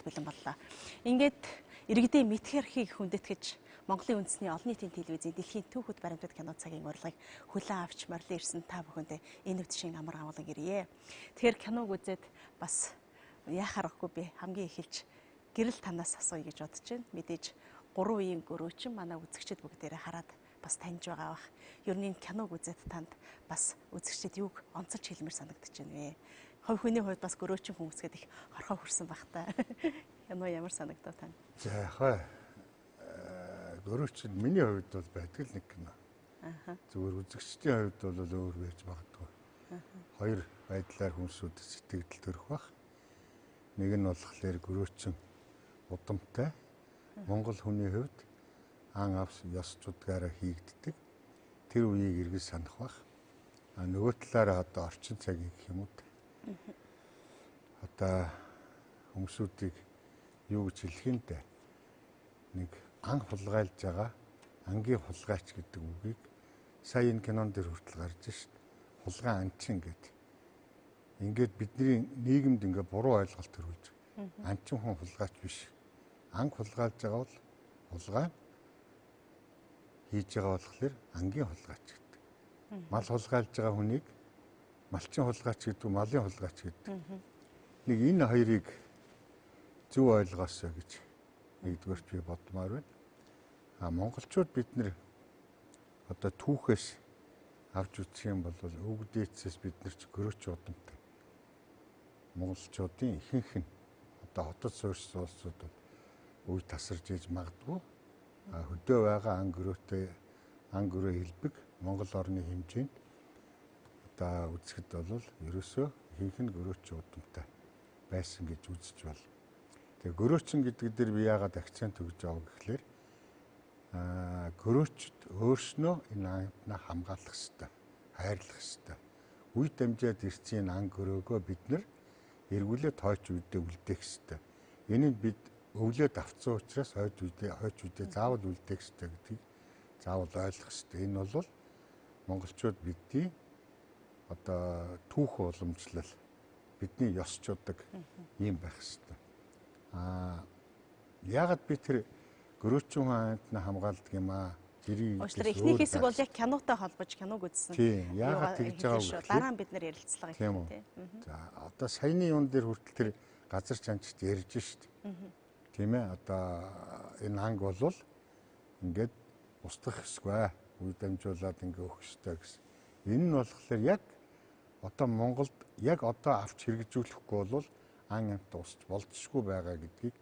бэлэн боллоо. Ингээд иргэдийн мэдхэрхийг хүндэтгэж Монголын үндэсний олон нийтийн телевизийн Дэлхийн Түүхүүд баримтат кино цагийн урилгыг хүлээн авч морилон ирсэн та бүхэндээ энэ өвчшин амар агуулга ирье. Тэгэхээр киног үзээд бас яах аргагүй би хамгийн эхэлж гэрэл танаас асууя гэж бодож байна. Мэдээж 3 үеийн гөрөөчин манай үзэгчид бүгдээрээ хараад бас таньж байгаа бах. Ер нь энэ киног үзээд танд бас үзэгчид юуг онцолж хэлмээр санагдаж байна вэ? Хувь хүний хувьд бас гөрөөчин хүмүүсгээд их хорхоо хүрсэн бах та. Кино ямар санагдав тань? За яхаа гөрөөчин миний хувьд бол байдаг л нэг кино. Зүгээр үзэгчдийн хувьд бол өөр байж магадгүй. Хоёр байдлаар хүмүүсүүд сэтгэл төрөх бах. Нэг нь болохоор гөрөөчин удамтай Монгол хүний хувьд ан авс ёсчудгаараа хийгддэг. Тэр үеийг эргэж санах бах. Нөгөө талаараа одоо орчин цагийг гэх юм уу. Одоо хүмүүсүүдийг юу гэж хэлэх юм бэ? Нэг ан хулгайлж байгаа ангийн хулгайч гэдэг үгийг сая энэ кинон дээр хүртэл гарч шít. Хулгай анчин гэдэг. Ингээд бидний нийгэмд ингээд буруу ойлголт төрүүлж. Анчин хүн хулгайч биш. Ан хулгайлж байгаа бол хулгай хийж байгаа болохоор ангийн хулгайч гэдэг. Мал хулгайлж байгаа хүнийг малчин хулгайч гэдэг, малын хулгайч гэдэг. Нэг энэ хоёрыг зөв ойлгоосоо гэж нэгдүгээрт би бодмоор байна. Монголчууд бид нэр одоо түүхээс авч үзэх юм бол өвөг дээдсээс бид нар ч гөрөөч удамтай. Монголчуудын ихэнх нь одоо хотод суурьсан улсууд бол үе тасарч иж магадгүй. Хөдөө байгаа ан гөрөө хэлбэг Монгол орны хэмжээнд одоо үзэхэд бол ерөөсөө ихэнх нь гөрөөч удамтай байсан гэж үзэж байна. Тэгээ гөрөөчин гэдэг дээр би яагаад акцент өгж байгаа гэхлээр гөрөөчд өөрснөө энэ ангиднаа хамгаалах ёстой, хайрлах ёстой. Үе дамжаад ирсэн ан гөрөөгөө бид нар эргүүлээд хойч үедээ үлдээх ёстой. Энийг бид өвлөөд авцсан учраас хойч үедээ заавал үлдээх ёстой гэдгийг заавал ойлгох ёстой. Энэ бол монголчууд бидний одоо түүх уламжлал бидний ёс чудаг юм байх ёстой. Яагаад би тэр гөрөөчин хүн ангиднаа хамгаалдаг юм аа? Уучлаарай, эхний хэсэг бол яг кинотой холбож киног үзсэн. Тийм, яагаад тэгж байгаа вэ? Дараа нь бид нэр ярилцлага хийх тийм. За, одоо саяны юун дээр хүртэл тэр газар чанчт ярьж шít. Тийм ээ, одоо энэ анги бол ингээд устгах хэсгүй. Үе дамжуулаад ингээ өгөх ёстой гэсэн. Энэ нь болохоор яг одоо Монголд яг одоо авч хэрэгжүүлэхгүй бол ан амт усч болцсохгүй байгаа гэдгийг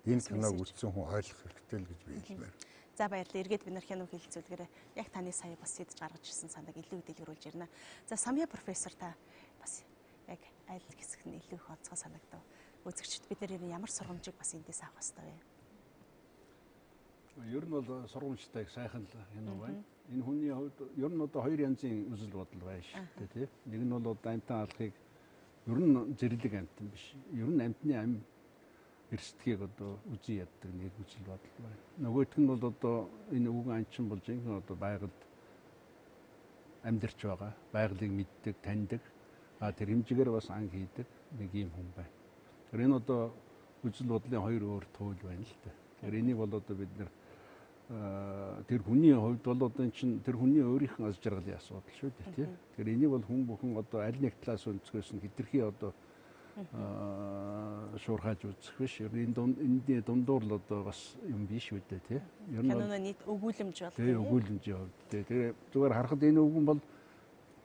энэ киног үзсэн хүн ойлгох хэрэгтэй л гэж би хэлмээр. За баярлалаа. Эргээд бид нар киног хэлэлцүүлгээр яг таны сая бас сэдж гаргаж ирсэн санааг илүү дэлгэрүүлж ирнэ. За Самья профессор та бас яг аль хэсэг нь илүү их онцгой санагдав. Үзэгчд бид нар ямар сургамжийг бас эндээс авах хэрэгтэй вэ? Ер нь бол сургамжтай сайхан кино байна. Энэ хүний хувьд ер нь одоо хоёр янзын үзэл бодол байна шүү дээ, тийм. Нэг нь бол одоо амтан алхахыг ер нь зэрлэг амтан биш. Ер нь амтны ам эрсдгийг одоо үзий яддаг нэг үзэл бодол байна. Нөгөөх нь бол одоо энэ өвгөн анчин болж энэ одоо байгальд амьдарч байгаа, байгалыг мэддэг, таньдаг. Тэр хэмжээгээр бас ан хийдэг нэг юм хүн байна. Тэр энэ одоо үзэл бодлын хоёр өөр туул байна л дээ. Тэр энийг бол одоо бид нэр тэр хүний хувьд бол одоо чинь тэр хүний өөрийнх нь аз жаргалын асуудал шүү дээ, тийм. Тэгэхээр энийг бол хүн бүхэн одоо аль нэг талаас өнцгөөс нь хэтэрхий одоо шуурхаж үзэх биш. Энд дундуур л одоо бас юм биш үү дээ, тийм. Ер нь киноны нийт өгүүлэмж бол тийм өгүүлэмжийн хувьд тийм. Зүгээр харахад энэ өвгөн бол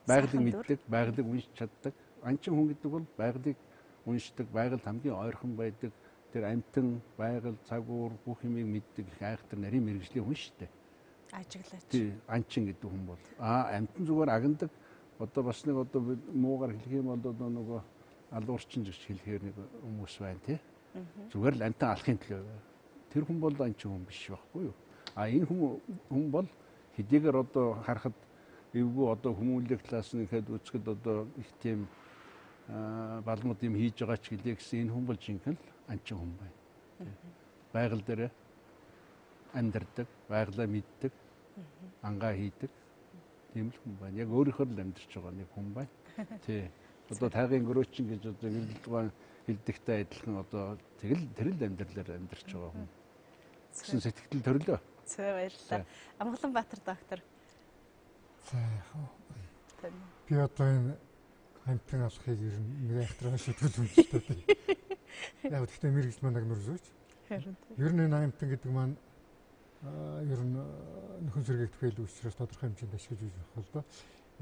байгалыг мэддэг, байгалыг уншиж чаддаг. Анчин хүн гэдэг бол байгалыг уншдаг, байгальд хамгийн ойрхон байдаг. Тэр амтан, байгаль, цагуур бүх юмыг мэддэг их айхтар нарийн мэргэжлийн хүн шүү дээ. Ажиглаач. Тийм, анчин гэдэг хүн бол. Амтан зүгээр агнадаг. Одоо бас нэг одоо муугаар хэлэх юм бол одоо нөгөө алуурчин гэж хэлэхээр нэг хүмүүс байна тий. Зүгээр л амтан алахын төлөө. Тэр хүн бол анчин хүн биш байхгүй юу? Энэ хүн бол хэдийгээр одоо харахад эвгүй одоо хүмүүнлэг талаас нь ихэд үзэхэд одоо их тийм балмууд юм хийж байгаа ч гэлээ гэсэн энэ хүн бол жинхэнэ л анчин хүн байна. Байгаль дээр амьдардаг, байгалаа мэддэг, ангаа хийдэг тийм л хүн байна. Яг өөрийнхөө л амьдарч байгаа нэг хүн байна. Тий. Одоо тайгын гөрөөчин гэж одоо гэрэлтгэн хэлдэгтэй адилхан одоо тэрэл амьдралаар амьдарч байгаа хүн. Гэсэн сэтгэл төрлөө. Зөө баярлалаа. Амгаланбаатар доктор. За би одоо энэ хамтын алхахыг ер нь нэг айхтраа шийдвэл үнэтэй. Яг гэхдээ мэргэжлийн маань агнуур зөөч. Ер нь энэ хамтан гэдэг маань ер нь нөхөн сэргээгдэх байл учраас тодорхой хэмжээнд ашиглаж үзэх бол доо.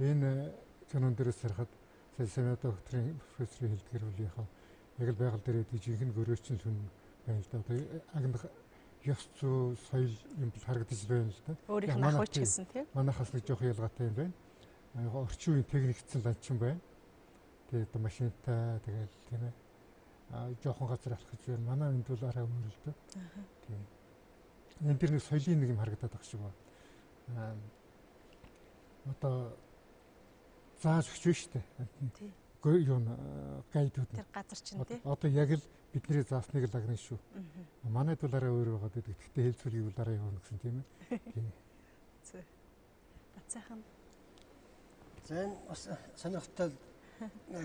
Энэ кинон дээрээс харахад сая докторийн профессорын хэлдгээр бол яг л байгаль дээр дэг жинхэнэ гөрөөчн сүн байна л да. Одоо агнах ёс зүй соёл юм бол харагдаж байна л да. Өөрийнх нь ахуйч гэсэн тийм. Манайхаас нэг жоох ялгаатай юм байна. Орчин үеийн техникцэн ланчин байна. Тэгээд одоо машинтай тэгээд тийм ээ. Жоохон газар алах гэж байна. Манай энд бол арай өөр л да. Тийм. Энд дэр нэг соёлын нэг юм харагдаад байгаа шиг байна. Одоо зааж өгч шүү дээ. Тийм. Юу гайдууд тэр газар чинь тий. Одоо яг л бидний заасныг л агна шүү. Манайд бол арай өөр байгаа гэдэг. Гэхдээ хэлцүүлгийг бол арай явна гэсэн тийм ээ. Тийм. Зөө. Бацаахан. Зэн бас сонирхолтой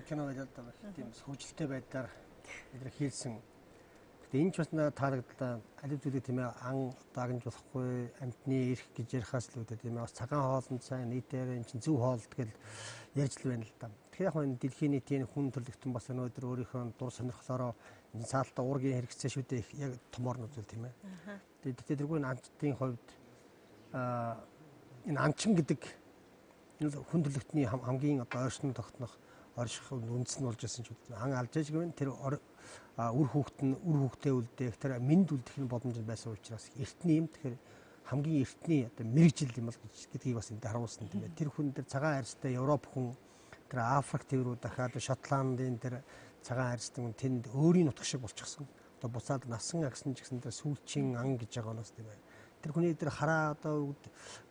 кино байлаа да. Тийм хөгжилтэй байдлаар бид хийлсэн. Гэтэ энэ ч бас таалагдлаа. Алив зүйлийг тийм ээ ан дагнж болохгүй амтны эрх гэж ярихаас л үүдээ тийм ээ бас цагаан хоолнд сайн нийтээр эн чинь зөв хоолт гэл ярьж л байна л да. Тэгэхээр яг энэ дэлхийн нийтийн хүн төрлөختөн бас өнөөдөр өөрийнхөө дур сонирхлоороо энэ цаалтаа уургийн хэрэгцээ шүү дээ яг томор нь үзвэл тийм ээ. Тэгээд тэргүй анчтын хувьд энэ анчин гэдэг хүн төрлөختний хамгийн одоо ойршин тогтнох орших үндэс нь болж байсан ч үү. Ан алж яж гэвэл тэр үр хүүхдээ үлдээх тэр мэнд үлдэх нь боломж байсан учраас эртний юм тэгэхээр хамгийн эртний одоо мэргэжил юм бол гэдгийг бас энд харуулсан тийм ээ. Тэр хүн тэр цагаан арьстай Европ хүн тэр Африк төврүү дахиад Шотландын тэр цагаан арьстай хүн тэнд өөрийн нутаг шиг болчихсон. Одоо буцаад насан агсан ч гэсэн тэр сүүлчийн ан гэж байгаа нь тийм ээ. Тэр хүний тэр хараа одоо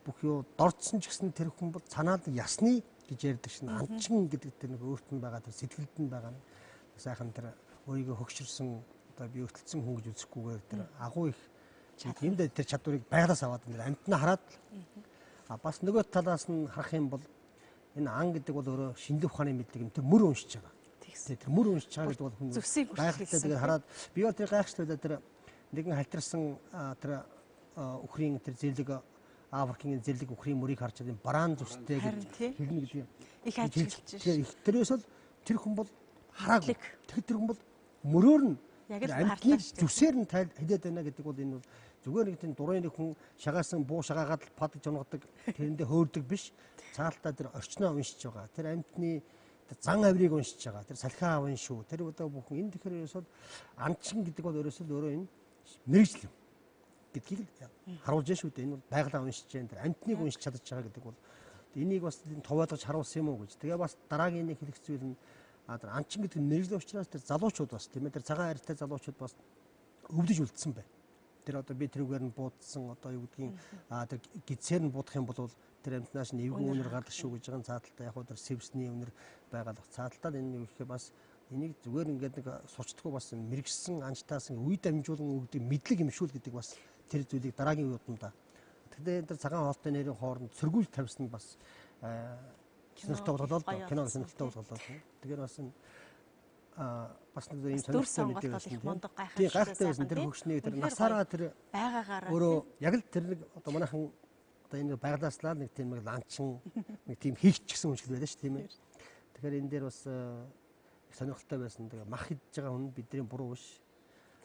бүх юу дордсон ч гэсэн тэр хүн бол цанаад ясны гэж ярьдаг шин анчин гэдэг тэр нэг өөрт нь байгаа тэр сэтгэлд нь байгаа нь сайхан тэр өөрийгөө хөгшөрсөн одоо би өртөлдсөн хүн гэж үзэхгүйгээр тэр агуу их юм дээр тэр чадварыг байгалаас аваад энэ амтнаа хараад бас нөгөө талаас нь харах юм бол энэ ан гэдэг бол өөрөө шинжлэх ухааны мэдлэг юм тэр мөр уншиж байгаа. Тэр мөр уншиж байгаа гэдэг бол хүн гайхалтай тэгээд хараад би бол тэр гайхалтай тэр нэгэн халтарсан тэр өхрийн тэр зэрлэг Африкийн зэрлэг өхрийн мөрийг харж байгаа бараан зүстэй гэдэг хэрнэ гэдэг их ажиллаж байна. Тэрээс бол тэр хүн бол хараагүй. Тэгэхээр тэр хүн бол мөрөөр нь яг л амтны зүсээр нь хилээд байна гэдэг бол энэ бол зүгээр нэг тийм дурын нэг хүн шагаасан буу шагаагаад падж унгадаг тэрэндээ хөөрдөг биш. Цаалтаа тэр орчноо уншиж байгаа. Тэр амтны зан авирыг уншиж байгаа. Тэр салхиа авын шүү. Тэр одоо бүхэн энэ тэгэхээр ерөөсөө анчин гэдэг бол ерөөсөө өөрөө энэ мэргэжил гэдгийг харуулж шүү дээ. Энэ бол байгалаа уншиж जैन тэр амтныг уншиж чадаж байгаа гэдэг бол энийг бас товоолгож харуулсан юм уу гэж. Тэгээ бас дараагийн нэг хэлэх зүйл нь тэр анчин гэдэг мэргэжлийн учраас тэр залуучууд бас тийм ээ тэр цагаан арьстай залуучууд бас өвдөж үлдсэн байна. Тэр одоо би тэрүүгээр нь буудсан одоо юу гэдгийг тэр гидсээр нь будах юм бол тэр амтнаас нь эвгүй үнэр гардаг шүү гэж байгаа цааталтаа яг тэр сэвсний үнэр байгалах цааталтаа энэ юу гэхээр бас энийг зүгээр ингээд нэг сурчдаггүй бас мэрэгсэн анчтаасан үе дамжуулан өгдөг мэдлэг юмшүүл гэдэг бас тэр зүйлийг дараагийн үеуданда тэгэхээр тэр цагаан хоолтой нэрийн хооронд сөргүүл тавьсан бас сонирхолтой болголоо кино сонирхолтой болголоо. Тэгэхээр бас нэг юм сонирхолтой мэдээ байсан. Тийм гайхалтай байсан тэр хөгшнийг тэр насаараа тэр байгаагаараа өөрөө яг л тэр нэг одоо манайхан одоо энэ байгалааслаа нэг тийм нэг ланчин нэг тийм хийчихсэн хүн шиг байлаа ш тийм ээ. Тэгэхээр энэ дээр бас сонирхолтой байсан. Тэгээ мах идж байгаа хүн бидний буруу биш.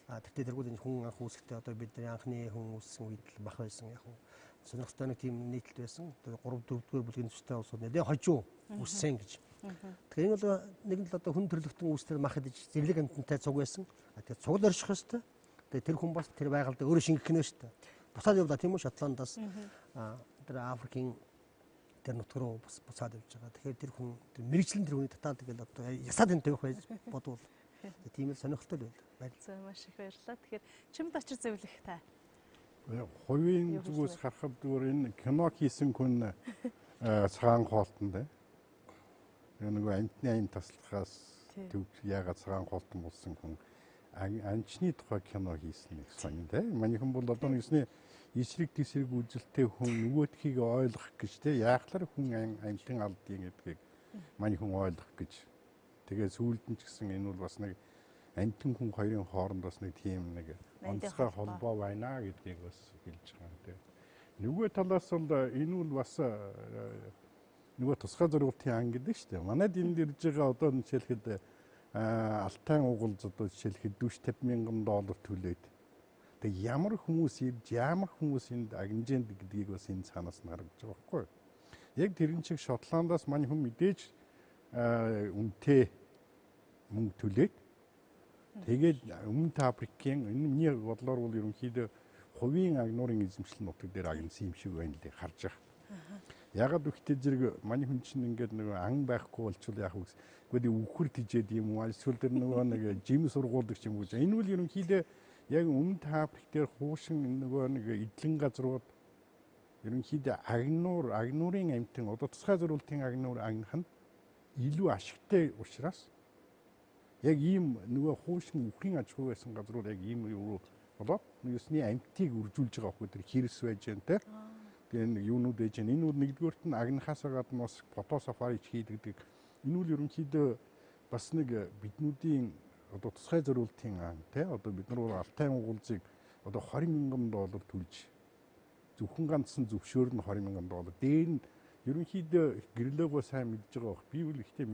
Тэгтээ тэргүүл энэ хүн анх үүсэхдээ одоо бидний анхны хүн үүссэн үед л мах байсан яг нь. Сонирхолтой нэг тийм нийтлэл байсан. Тэгээ 3-4-р бүлгийн төстэй улсууд нэлээ хожуу үссэн гэж. Тэгэхээр энэ бол нэг л одоо хүн төрлөختөн үүсэлээр мах идэж зэрлэг амтантай цуг байсан. Тэгээ цуг л орших хэвээр. Тэгээ тэр хүн бас тэр байгальд өөрөө шингэх нэ шүү дээ. Буцаад явлаа тийм үү Шотландаас тэр Африкийн тэр нутг руу бас буцаад явж байгаа. Тэгэхээр тэр хүн тэр мэргэжлийн тэр хүний татаад тэгэл одоо ясаад энэ тавих байж бодвол тийм л сонирхолтой байл. За маш их баярлалаа. Тэгэхээр чимд очир зөвлөх та. Хувийн зүгээс харахад зүгээр энэ кино хийсэн хүн цагаан хоолтон дээ. Нөгөө амтны айн таслахаас яагаад цагаан хоолтон болсон хүн анчны тухай кино хийсэн нэг сонь дээ. Манайхан бол одоо нэгсний эсрэг тесрэг үзэлтэй хүн нөгөөдхийг ойлгох гэж те яахлаар хүн амтын алдгийг гэдгийг маний хүн ойлгох гэж. Тэгээ сүүлд нь ч гэсэн энэ бол бас нэг амтэн хүн хоёрын хооронд бас нэг тийм нэг онцгой холбоо байна гэдгийг бас хэлж байгаа тийм. Нөгөө талаас бол энэ бол бас нөгөө тусгай зорилтын ан гэдэг шүү дээ. Манайд энд ирж байгаа одоо жишээлхэд Алтайн уулз одоо жишээлхэд $40,000 төлөөд тэг ямар хүмүүс ирж ямар хүмүүс энд агнжээнд гэдгийг бас энэ цаанаас нь харагдаж байгаа байхгүй юу. Яг тэрэн чиг Шотландаас мань хүн мэдээж үнэтэй мөнгө төлөөд тэгээд өмнөд Африкийн энэ миний бодлоор бол ерөнхийдөө хувийн агнуурын эзэмшил нутаг дээр агнсан юм шиг байна л харж байгаа. Ягаад гэвэл зэрэг маний хүн чинь ингээд нэг ан байхгүй болчихвол яг үгүй үхэр тижээд юм уу эсвэл тэр нөгөө нэг жим сургуулдаг юм уу. Энэ бол ерөнхийдөө яг өмнөд Африк дээр хуушин нөгөө нэг эдлэн газрууд ерөнхийдөө агнуурын амтэн одоо тусгай зорилтын агнуур агнах нь илүү ашигтай учраас яг ийм нөгөө хуушин үхрийн аж ахуй байсан газрууд яг ийм юу болоод нэгсний амтыг үржүүлж байгаа хөө тэр хэрс байж гэн те. Тэгээ нэг юунууд ээж энэ нь нэгдүгээрт нь агнахаас гадна бас фото сафари хийдэг. Энэ үл ерөнхийдөө бас нэг биднүүдийн одоо тусгай зорилтын ан те одоо бид нар Алтайн уулзыг одоо $20,000 төлж зөвхөн ганцхан зөвшөөр нь $20,000. Дээр нь ерөнхийдөө гэрлөөгөө сайн мэдж байгаа бох. Би үл ихтэй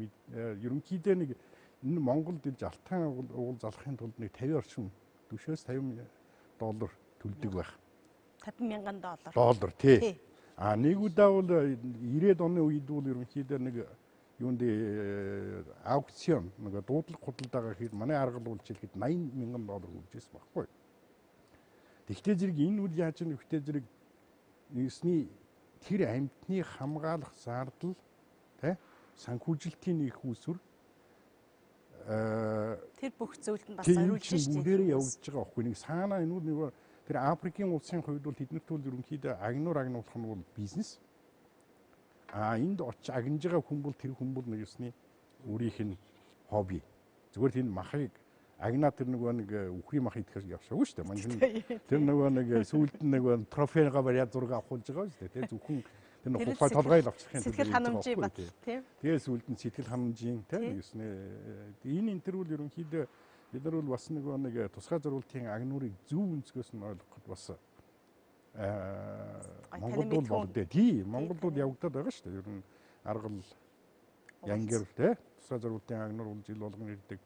ерөнхийдөө нэг энэ Монголд ирж Алтайн уулз алахын тулд нэг 50 орчим $40,000 төлдөг байх. $50,000 тий. Нэг удаа бол 90-ад оны үед бол ерөнхийдөө нэг юунд аукцион нэг дуудлага худалдаагаа хийх манай аргал үйлчлэхэд $80,000 өгчээсэн баггүй. Тэгтээ зэрэг энэ үл яаж нэг ихтэй зэрэг нэгсний тэр амьтны хамгаалах зардал тий санхүүжилтийн их усүр тэр бүх зүйлд нь бас зориулж шүү дээ. Тэр явж байгаа байхгүй нэг саана энэ нэг тэр Африкийн улсын хувьд бол тэднэрт бол ерөнхийдөө агнуур агнуулах нь бол бизнес. Энд агнж байгаа хүн бол тэр хүн бол нэгсний өөрийнх нь хобби. Зүгээр тийм махыг агнаа тэр нэг үхрийн мах идэхээс явшаагүй шүү дээ. Манай тэр нэг сүүлд нэг трофега бариад зураг авахулж байгаа шүү дээ. Тэ зөвхөн тэр нэг тухай толгой л авчихын сэтгэл ханамжийн бат тийм. Тэгээ сүүлд нь сэтгэл ханамжийн тийм нэгснэ. Энэ интервью ерөнхийдөө бид нар бол бас нэг тусгай зорилтын агнуурыг зөв өнцгөөс нь ойлгоход бас Монголд бол болдог. Тийм Монголд бол явагдаад байгаа шүү дээ. Ер нь аргал янгэр тийм тусгай зорилтын агнуур бол жил болгон ирдэг.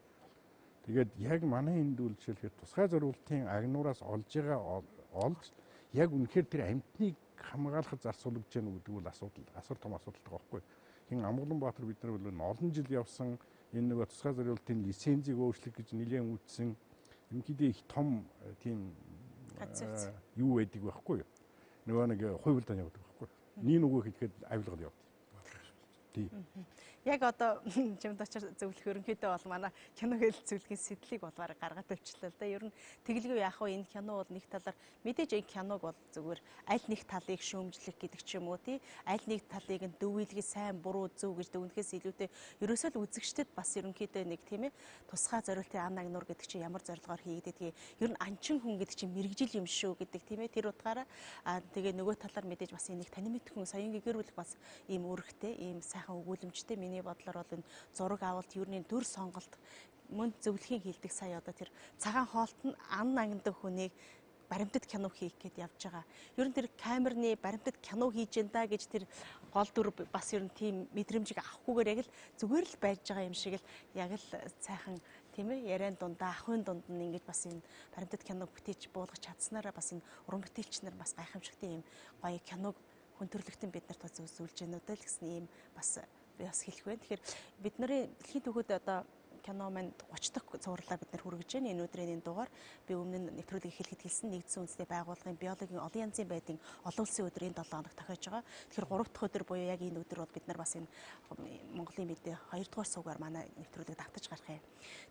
Тэгээд яг манай энд үл жишээлхэд тусгай зорилтын агнуураас олж байгаа олж яг үнэхээр тэр амьтныг хамгаалахад зарцуулж гэнэ гэдэг бол асар том асуудал байгаа байхгүй. Хин Амгаланбаатар бид нар бол олон жил явсан энэ нэг тусгай зорилтын лицензийг өөрчлөх гэж нэлээд үүдсэн ерөнхийдөө их том тийм юу байдаг байхгүй юу. Нөгөө нэг хувилдаан явдаг байхгүй. Нэг нөгөө хэлэхэд авилгал явдаг. Тийм. Яг одоо чимд очир зөвлөх ерөнхийдөө бол манай кино хэлэлцүүлгийн сэдлийг болваар гаргаад тавьчлаа л да. Ер нь тэглгүй яах вэ? Энэ кино бол нэг талаар мэдээж энэ киног бол зүгээр аль нэг талыг шүүмжлэх гэдэг ч юм уу тий. Аль нэг талыг нь дөвүүлгээ сайн буруу зөв гэж дүгнэхээс илүүтэй ерөөсөө л үзэгчдэд бас ерөнхийдөө нэг тийм ээ тусгай зорилтын ан агнуур гэдэг чинь ямар зорилгоор хийгддэг. Ер нь анчин хүн гэдэг чинь мэргэжил юм шүү гэдэг тийм ээ. Тэр утгаараа тэгээ нөгөө талаар мэдээж бас энийг танин мэдхэн соён гэгэрүүлэх бас ийм үүрэгтэй, ийм сайхан өгүүлэмжтэй миний бодлоор бол энэ зураг авалт юуны төр сонголт мөн зөвлөхийн хилдэг сая одоо тэр цагаан хоолт нь ан агнадаг хүнийг баримтат кино хийх гээд явж байгаа. Ер нь тэр камерны баримтат кино хийж энэ гэж тэр гол дүр бас ер нь тийм мэдрэмжийг авахгүйгээр яг л зүгээр л байж байгаа юм шиг л яг л сайхан тийм ээ яриан дундаа ахын дунд нь ингэж бас энэ баримтат киног бүтээж буулгаж чадсанараа бас энэ уран бүтээлч нар бас гайхамшигтай юм гоё киног хүн төрлөختөн бид нарт үзүүлж гэнэ үү л гэсэн ийм бас хэлэх байна. Тэгэхээр бидний дэлхийн түүхүүд одоо кино манд 30 дахь цувралаа бид нар хүргэж байна. Энэ өдрийн энэ дугаар би өмнө нь нэвтрүүлгийг хэлэхэд хэлсэн нэгдсэн үндэсний байгууллагын биологийн олон янзын байдлын олон улсын өдрийн 7 хоног тохиож байгаа. Тэгэхээр 3 дахь өдөр буюу яг энэ өдөр бол бид нар бас энэ Монголын мэдээ 2 дугаар суугаар манай нэвтрүүлгийг давтаж гарах юм.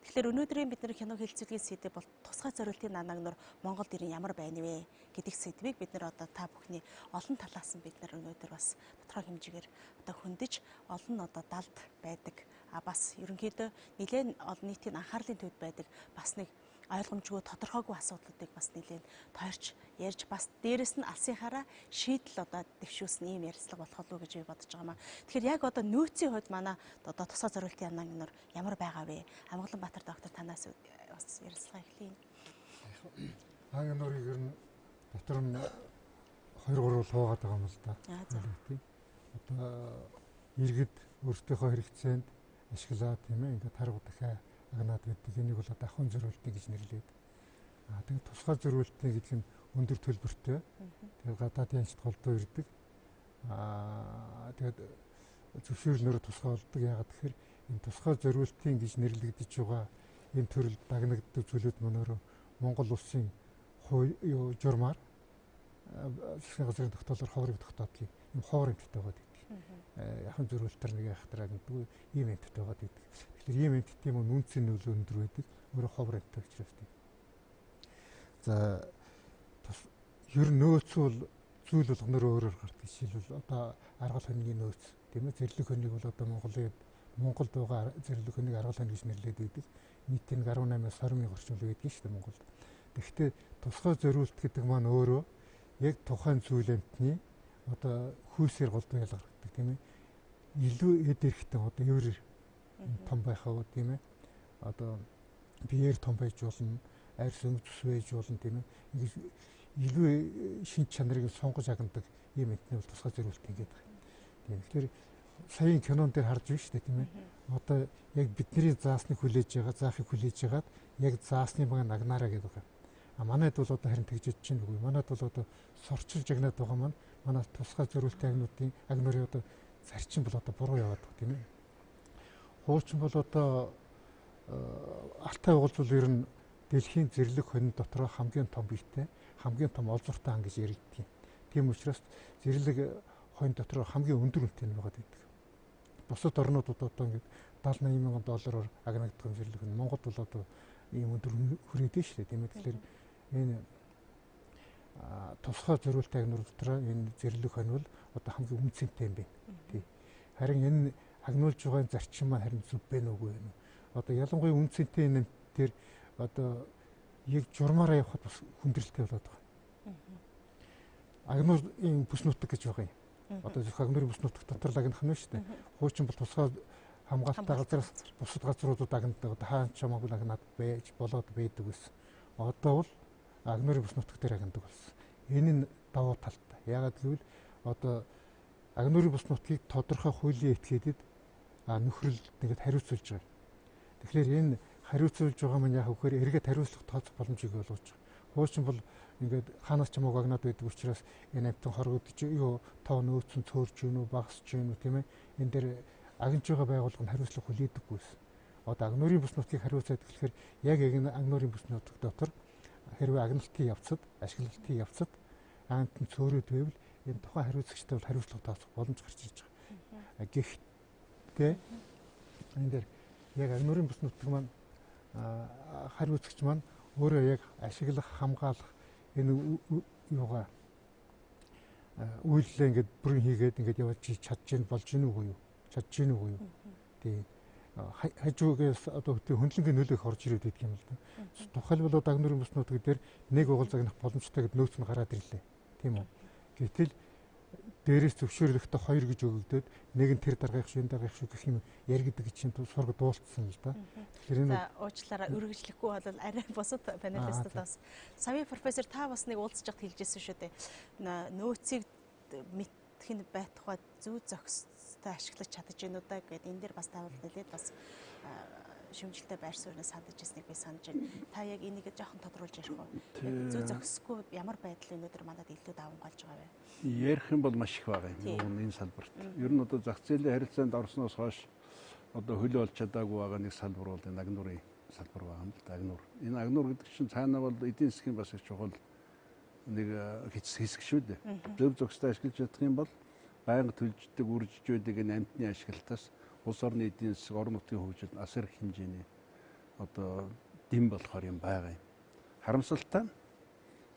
Тэгэхээр өнөөдрийн бидний кино хэлэлцүүлгийн сэдэв бол тусгай зорилтын ан агнуур Монголд ирэн ямар байна вэ гэдэг сэдвийг бид нар одоо та бүхний олон талаас нь бид нар өнөөдөр бас тодорхой хэмжээгээр одоо хөндөж олон одоо далд байдаг бас ерөнхийдөө нэлээд олон нийтийн анхаарлын төвд байдаг бас нэг ойлгомжгүй тодорхойгүй асуудлуудыг бас нэлээд тойрч ярьж бас дээрэс нь алсынхаараа шийдэл одоо дэвшүүлсэн ийм ярилцлага болох уу гэж би бодож байгаамаа. Тэгэхээр яг одоо нөөцийн хувьд манай одоо тусгай зорилтын ан агнуур ямар байгаа вэ? Амгаланбаатар доктор танаас бас ярилцлага эхлэе. Агнуурыг ер нь дотор нь 2-3 луугаад байгаа юм л да. Одоо иргэд өөрсдийнхөө хэрэгцээнд ашиглаад тийм ээ ингээд тарга дахиад агнаад гэдэг энийг бол одоо ахын зориултын гэж нэрлэдэг. Тэгээд тусгай зориултын гэдэг нь өндөр төлбөртэй. Тэгээд гадаадын ажилд голдуу ирдэг. Тэгээд зөвшөөрлөөр тусгай болдог. Яагаад гэхээр энэ тусгай зориултын гэж нэрлэгдэж байгаа энэ төрөл дагнагддаг зүйлүүд мөнөөрөө Монгол улсын журмаар засгийн газрын тогтоолоор ховрыг тогтоодгийг юм ховор эмттэй байгаа гэдэг. Ахын зориултаар нэг яхахтар агнадаг ийм эмттэй байгаа гэдэг. Тэгэхээр ийм эмттэй юм үнцийн нөлөө өндөр байдаг. Өөрөө ховор эмттэй учраас тийм. За ер нь нөөц бол зүйл болгоноор өөрөөр гардаг. Жишээлбэл одоо аргал хоногийн нөөц тийм ээ зэрлэг хонийг бол одоо Монголд байгаа зэрлэг хонийг аргал хоног гэж нэрлэдэг байдаг. Нийтийн 18-аас 20,000 орчим л байдаг шүү дээ Монголд. Тэгэхдээ тусгай зориулт гэдэг маань өөрөө яг тухайн зүйл амтны одоо хүйсээр голдуу ялгардаг тийм ээ. Илүү эд эрэхтэн одоо еврээр том байхаа тийм ээ. Одоо биеэр том байж болно, арьс өнгө зүс байж болно тийм ээ. Ингэж илүү шин чанарыг сонгож агнадаг юм амтны бол тусгай зориулт ингээд байна. Тийм. Тэгэхээр саяын кинон дээр харж байна шүү дээ тийм ээ. Одоо яг бидний заасныг заахыг хүлээж ягаад яг заасны баг агнаараа гэдэг байна. Манайд бол одоо харин тэгжиж чинь үгүй. Манайд бол одоо сорчилж агнаад байгаа маань манай тусгай зориултын агнуудын агнуурын одоо зарчим бол одоо буруу яваад байгаа тийм ээ. Хуучин бол одоо Алтай угуулж ер нь дэлхийн зэрлэг хонь дотор хамгийн том биетэй, хамгийн том олзууртай хан гэж яригддаг. Тийм учраас зэрлэг хонь дотор хамгийн өндөр үнэтэй байгаад байдаг. Бусад орнуудад одоо ингээд 70-80 мянган доллараар агнагддаг зэрлэг хонь. Монголд бол одоо ийм өндөр хүрээд шүү дээ тийм ээ. Тэгэхээр энэ тусгай зориултын агнуур дотор энэ зэрлэг хонь бол одоо хамгийн үнцэнтэй юм байна. Тий. Харин энэ агнуулж байгаа зарчим маань харин зүв байна уугүй юм. Одоо ялангуяа үнцэнтэй энэ дээр одоо яг журмаараа явахад бас хүндрэлтэй болоод байгаа. Агнуурын бүс нутаг гэж байгаа юм. Одоо зөвхөн агнуурын бүс нутаг дотор л агнах нь шүү дээ. Хуучин бол тусгай хамгаалалттай газраас бусад газруудад агнадаг. Одоо хаан чамаагүй агнаад байж болоод байдаг гэсэн. Одоо бол агнуурын бүс нутаг дээр агнадаг болсон. Энэ нь давуу талтай. Яагаад гэвэл одоо агнуурын бүс нутгийг тодорхой хуулийн этгээдэд нөхрөл нэгэд хариуцуулж байгаа. Тэгэхээр энэ хариуцуулж байгаа маань яг үхээр эргээд хариуцлах тооцох боломжийг олгож байгаа. Хуучин бол ингээд хаанаас ч хамаагүй агнаад байдаг учраас энэ амтан хоргодж юу тоо нөөцөн цөөрж гинүү багасч гинүү тийм ээ. Энэ дээр агнж байгаа байгууллага нь хариуцлага хүлээдэггүйс. Одоо агнуурын бүс нутгийг хариуцаад гэхээр яг энэ агнуурын бүс нутаг дотор хэрвээ агналтын явцад, ашиглалтын явцад амтан цөөрөд байвал энэ тухайн хариуцагчтай бол хариуцлага тооцох боломж гарч ирж байгаа. Гэхдээ энэ дээр яг агнуурын бүс нутаг маань хариуцагч маань өөрөө яг ашиглах, хамгаалах энэ юугаа үйлдэл ингээд бүрэн хийгээд ингээд явж чадж гин болж гин үгүй юу? Чадж гин үгүй юу? Тий. Хажуугаас одоо хөндлөнгийн нөлөөх орж ирээд байдаг юм л да. Тухайлбал агнуурын бүс нутаг дээр нэг угал загнах боломжтой гэд нөөц нь гараад ирлээ. Тийм үү? Гэтэл дээрээс зөвшөөрлөختө 2 гэж өгөгдөөд нэг нь тэр даргаих шүү, энэ даргаих шүү гэх юм яригддаг чинь сураг дуулцсан л да. Тэгэхээр энэ уучлаарай үргэлжлэхгүй бол арай бусад панелистуудаас сая профессор та бас нэг уулзаж хат хэлжсэн шүү дээ. Нөөцийг мэдэх нь байх тухай зүй зохистой ашиглаж чадаж гэнэ удаа гэдэг энэ дээр бас таавал нэлээд бас шимжилтэй байр суурьнаас хандаж ирснийг би санаж байна. Та яг энийг жоохон тодруулж ярих уу? Зүй зохисгүй ямар байдал өнөөдөр манад илүү давамгаалж байгаа вэ? Ярих юм бол маш их байгаа юм энэ салбарт. Ер нь одоо зах зээлийн харилцаанд орсноос хойш одоо хөлөө олж чадаагүй байгаа нэг салбар бол энэ агнуурын салбар байгаа юм л да. Агнуур. Энэ агнуур гэдэг чинь цаанаа бол эдийн засгийн бас их чухал нэг хэсэг шүү дээ. Зөв зохистой ашиглаж чадах юм бол байнга төлждөг, үржиж байдаг энэ амтны ашиглалтаас улс орны эдийн засаг, орон нутгийн хөгжилд асар их хэмжээний одоо дэм болохоор юм байгаа юм. Харамсалтай нь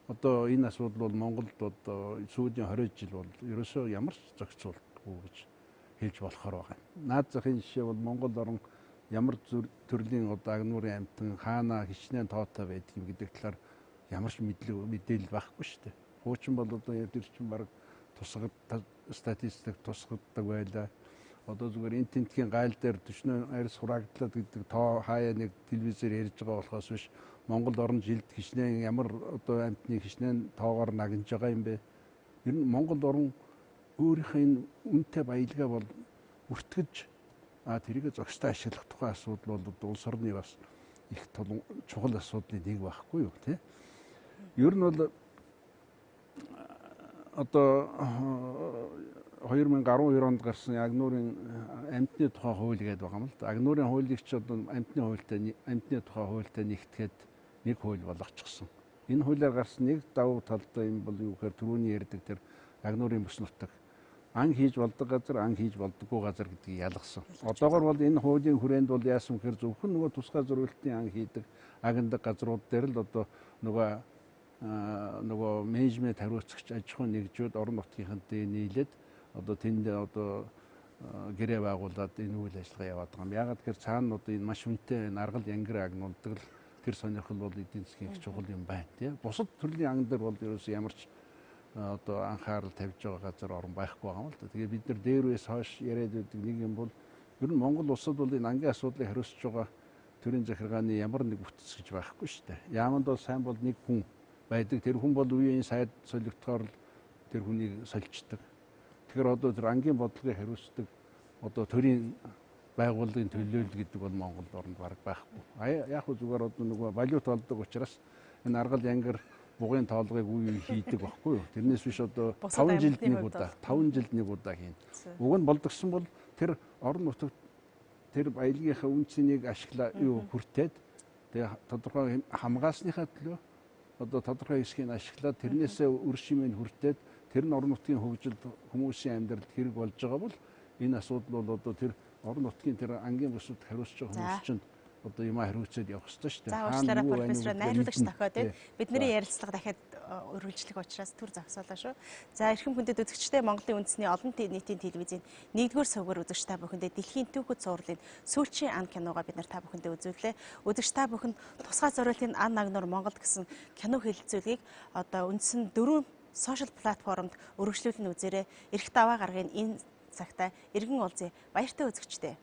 одоо энэ асуудал бол Монголд одоо сүүлийн 20 жил бол ерөөсөө ямар ч зохицуултгүй гэж хэлж болохоор байгаа. Наад захын жишээ бол Монгол орн ямар төрлийн одоо агнуурын амтан хаана хичнээн тоотой байдаг юм гэдэг талаар ямар ч мэдээлэл байхгүй шүү дээ. Хуучин бол одоо тэр чинь баг тусгад статистик тусгаддаг байлаа. Одоо зүгээр энэ тентхийн гайл дээр төчнөө арьс хураагдлаад гэдэг тоо хаяа нэг телевизээр ярьж байгаа болохоос биш Монгол орн жилд хичнээн ямар одоо амтны хичнээн тоогоор нагнаж байгаа юм бэ? Ер нь Монгол орн өөрийнхөө энэ үнэтэй баялгаа бол өртгөж тэрийг зохистой ашиглах тухай асуудал бол улс орны бас их чухал асуудлын нэг байхгүй юу тий. Ер нь бол одоо 2012 онд гарсан агнуурын амтны тухай хууль гэдэг байгаа юм л да. Агнуурын хуулийг ч одоо амтны тухай хуультай нэгтгэхэд нэг хууль болгочихсон. Энэ хуулиар гарсан нэг давуу талтай юм бол юу гэхээр түрүүний ярьдаг тэр агнуурын бүс нутаг ан хийж болдог газар, ан хийж болдоггүй газар гэдгийг ялгасан. Одоогор бол энэ хуулийн хүрээнд бол яасан гэхээр зөвхөн нөгөө тусгай зориултын ан хийдэг агендаг газрууд дээр л одоо нөгөө менежмент хариуцагч аж ахуйн нэгжүүд орон нутгийнхантай нийлээд одоо тэнд одоо гэрээ байгуулад энэ үйл ажиллагаа яваад байгаа юм. Яагаад гэхээр цаана одоо энэ маш үнэтэй наргал янгир агнуулдаг л тэр сонирхол бол эдийн засгийн их чухал юм байна тий. Бусад төрлийн ан дээр бол ерөөсөө ямар ч одоо анхаарал тавьж байгаа газар орон байхгүй байгаа юм л да. Тэгээ бид нар дээрээс хойш яриад байдаг нэг юм бол ер нь Монгол улсад бол энэ ангийн асуудлыг хариуцж байгаа төрийн захиргааны ямар нэг үтс гэж байхгүй шүү дээ. Яаманд бол сайн бол нэг хүн байдаг. Тэр хүн бол үеийн сайд солигдохоор л тэр хүнийг сольждаг. Тэгэхээр одоо тэр ангийн бодлогыг хариуцдаг одоо төрийн байгууллагын төлөөлөл гэдэг бол Монгол орнд бараг байхгүй. Яг хөө зүгээр одоо нөгөө валют олдог учраас энэ аргал янгар бугын тоолгыг үе үе хийдэг байхгүй юу. Тэрнээс биш одоо 5 жилд нэг удаа хийн. Уг нь болдгсон бол тэр орон нутагт тэр баялагийнхаа үнцнийг ашиглаа юу хүртээд тэгээ тодорхой хамгаалсныхаа төлөө одоо тодорхой хэсгийг ашиглаад тэрнээсээ үр шимийг хүртээд тэр нь орон нутгийн хөгжилд хүмүүсийн амьдралд хэрэг болж байгаа бол энэ асуудал бол одоо тэр орон нутгийн тэр ангийн бүсэд хариуцж байгаа хүмүүс чинь одоо юм хариуцаад явах хэрэгтэй шүү дээ. За уучлаарай профессор найруулагч тохиод бидний ярилцлага дахиад үргэлжлэх учраас түр зогсоолаа шүү. За эрхэм хүндэт үзэгчдээ Монголын үндэсний олон нийтийн телевизийн 1-р сувгаар үзэгч та бүхэндээ Дэлхийн Түүхүүд цувралын Сүүлчийн ан киногоо бид нар та бүхэндээ үзүүллээ. Үзэгч та бүхэнд тусгай зориултын ан агнуур Монголд гэсэн кино хэлэлцүүлгийг одоо үндсэн 4 сошиал платформд өргөжлүүлэн үзээрэй. Эрх даваа гаргын энэ цагтаа эргэн уулзъя. Баяртай үзэгчдээ.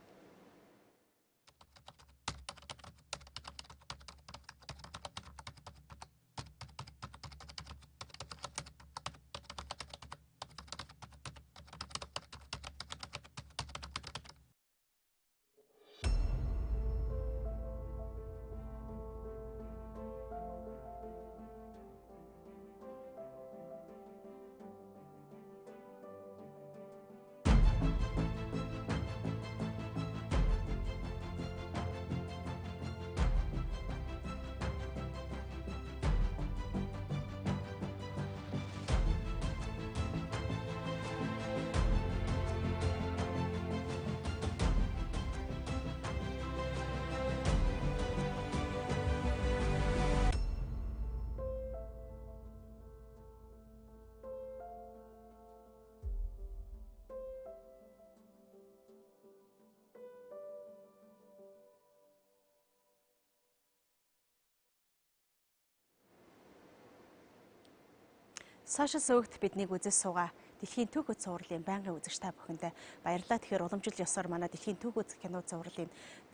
Сошиал сувагт биднийг үзэж суугаа. Дэлхийн Түүхүүд цувралын байнгын үзэгч та бүхэндээ баярлалаа. Тэгэхээр уламжлал ёсоор манай Дэлхийн Түүхүүд кино цувралын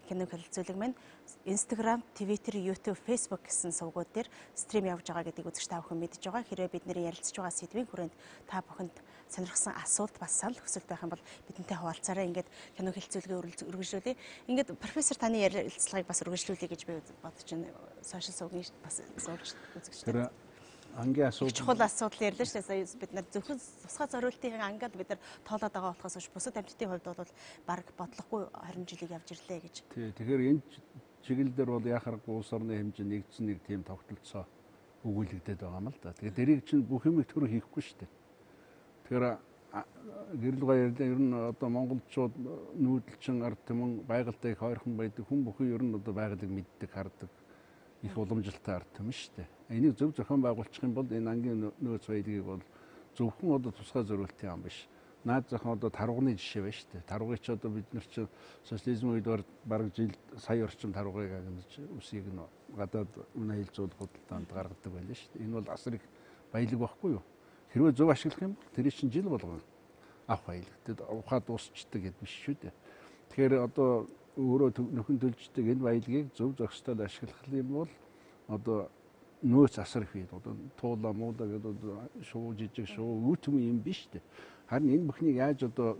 кино хэлэлцүүлэг маань Instagram, Twitter, YouTube, Facebook гэсэн сувгууд дээр стрим явж байгаа гэдгийг үзэгч та бүхэн мэдж байгаа. Хэрвээ бидний ярилцж байгаа сэдвийн хүрээнд та бүхэнд сонирхсан асуулт бас санал хүсэлт байх юм бол бидэнтэй хуваалцаарай. Ингээд кино хэлэлцүүлгээ үргэлжлүүлье. Ингээд профессор таны ярилцлагыг бас үргэлжлүүлье гэж би бодож байна. Сошиал сувгийн бас суулж үзэгчтэй. Ангийн асуудал чухал асуудал ярьлаа шүү дээ. Бид нар зөвхөн тусгай зориултын ангад бид нар тоолоод байгаа болохоос биш бусад амьтдын хувьд бол баг бодлохгүй 20 жилийг явж ирлээ гэж. Тий. Тэгэхээр энэ чиглэл дээр бол яхахгүй улс орны хэмжээ нэгдсэн нэг тийм тогтолцоо өгүүлэгдээд байгаа юм л да. Тэгэхээр дэрийг чинь бүх юм төр хийхгүй шүү дээ. Тэгэхээр гэрэл баярлалаа. Ер нь одоо монголчууд нүүдэлчин ард түмэн байгальтай их ойрхон байдаг хүн бүхэн ер нь одоо байгалыг мэддэг, хардаг их уламжлалтай ард түмэн шүү дээ. Энийг зөв зохион байгуулчих юм бол энэ ангийн нөөц баялагийг бол зөвхөн одоо тусгай зориултын ам биш. Наад зохион одоо тарууганы жишээ байна шүү дээ. Таруугыг ч одоо бид нар чи социализмын үед бараг жил сая орчим таруугыг агнаж үсийг нь гадаад үнэ хэлэлцүүлэх худалдаанд гаргадаг байлаа шүү дээ. Энэ бол асар их баялаг байхгүй юу? Хэрвээ зөв ашиглах юм бол тэр чинь жил болгон авах баялаг. Тэгэд ухаа дуусчдаг гэдэг биш шүү дээ. Тэгэхээр одоо өөрөө нөхөн төлждэг энэ баялагийг зөв зохистой ашиглах юм бол одоо нөөц асар их одоо туула муула гэдэг шуу жижиг шуу өөтөм юм биш дээ. Харин энэ бүхнийг яаж одоо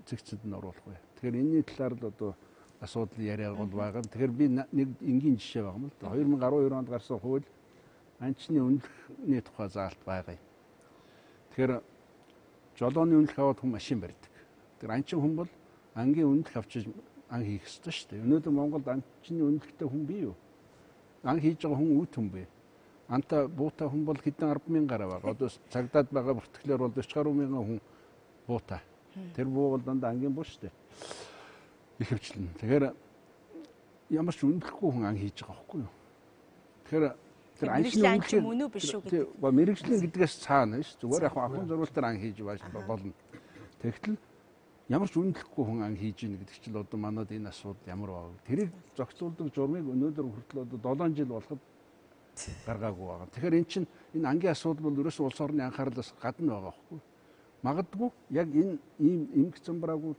зэгцэд нь оруулах вэ? Тэгэхээр энэний талаар л одоо асуудал яриаг бол байгаа. Тэгэхээр би нэг энгийн жишээ байгаа юм л да. 2012 онд гарсан хууль анчны үнэлэхний тухай заалт байгаа юм. Тэгэхээр жолооны үнэлэх аваад хүн машин барьдаг. Тэгэхээр анчин хүн бол ангийн үнэлэх авчиж ан хийх ёстой шүү дээ. Өнөөдөр Монголд анчны үнэлэхтэй хүн бий юу? Ан хийж байгаа хүн үт хүн бий. Анта буута хүн бол хэдэн 10,000 гараа байгаа. Одоо цагдаад байгаа бүртгэлээр бол 40 гаруй мянган хүн буута. Тэр буу бол дандаа ангийн буу шүү дээ. Их хвчлэн. Тэгэхээр ямар ч үнэлэхгүй хүн ан хийж байгаа байхгүй юу? Тэгэхээр тэр анчны үнэлэх мөн үү биш үү гэдэг. Мэргэжлийн гэдгээс цаана ш. Зүгээр яг ахын зориултаар ан хийж болно. Тэгтэл ямар ч үнэлэхгүй хүн ан хийж ийн гэдэг чинь одоо манад энэ асуудал ямар баг. Тэрийг зохицуулдаг журмыг өнөөдөр хүртэл одоо 7 жил болоход гаргаагүй байгаа. Тэгэхээр эн чинь энэ ангийн асуудал бол ерөөсөө улс орны анхаарлаас гадна байгаа байхгүй. Магадгүй яг энэ ийм эмх замбраагүй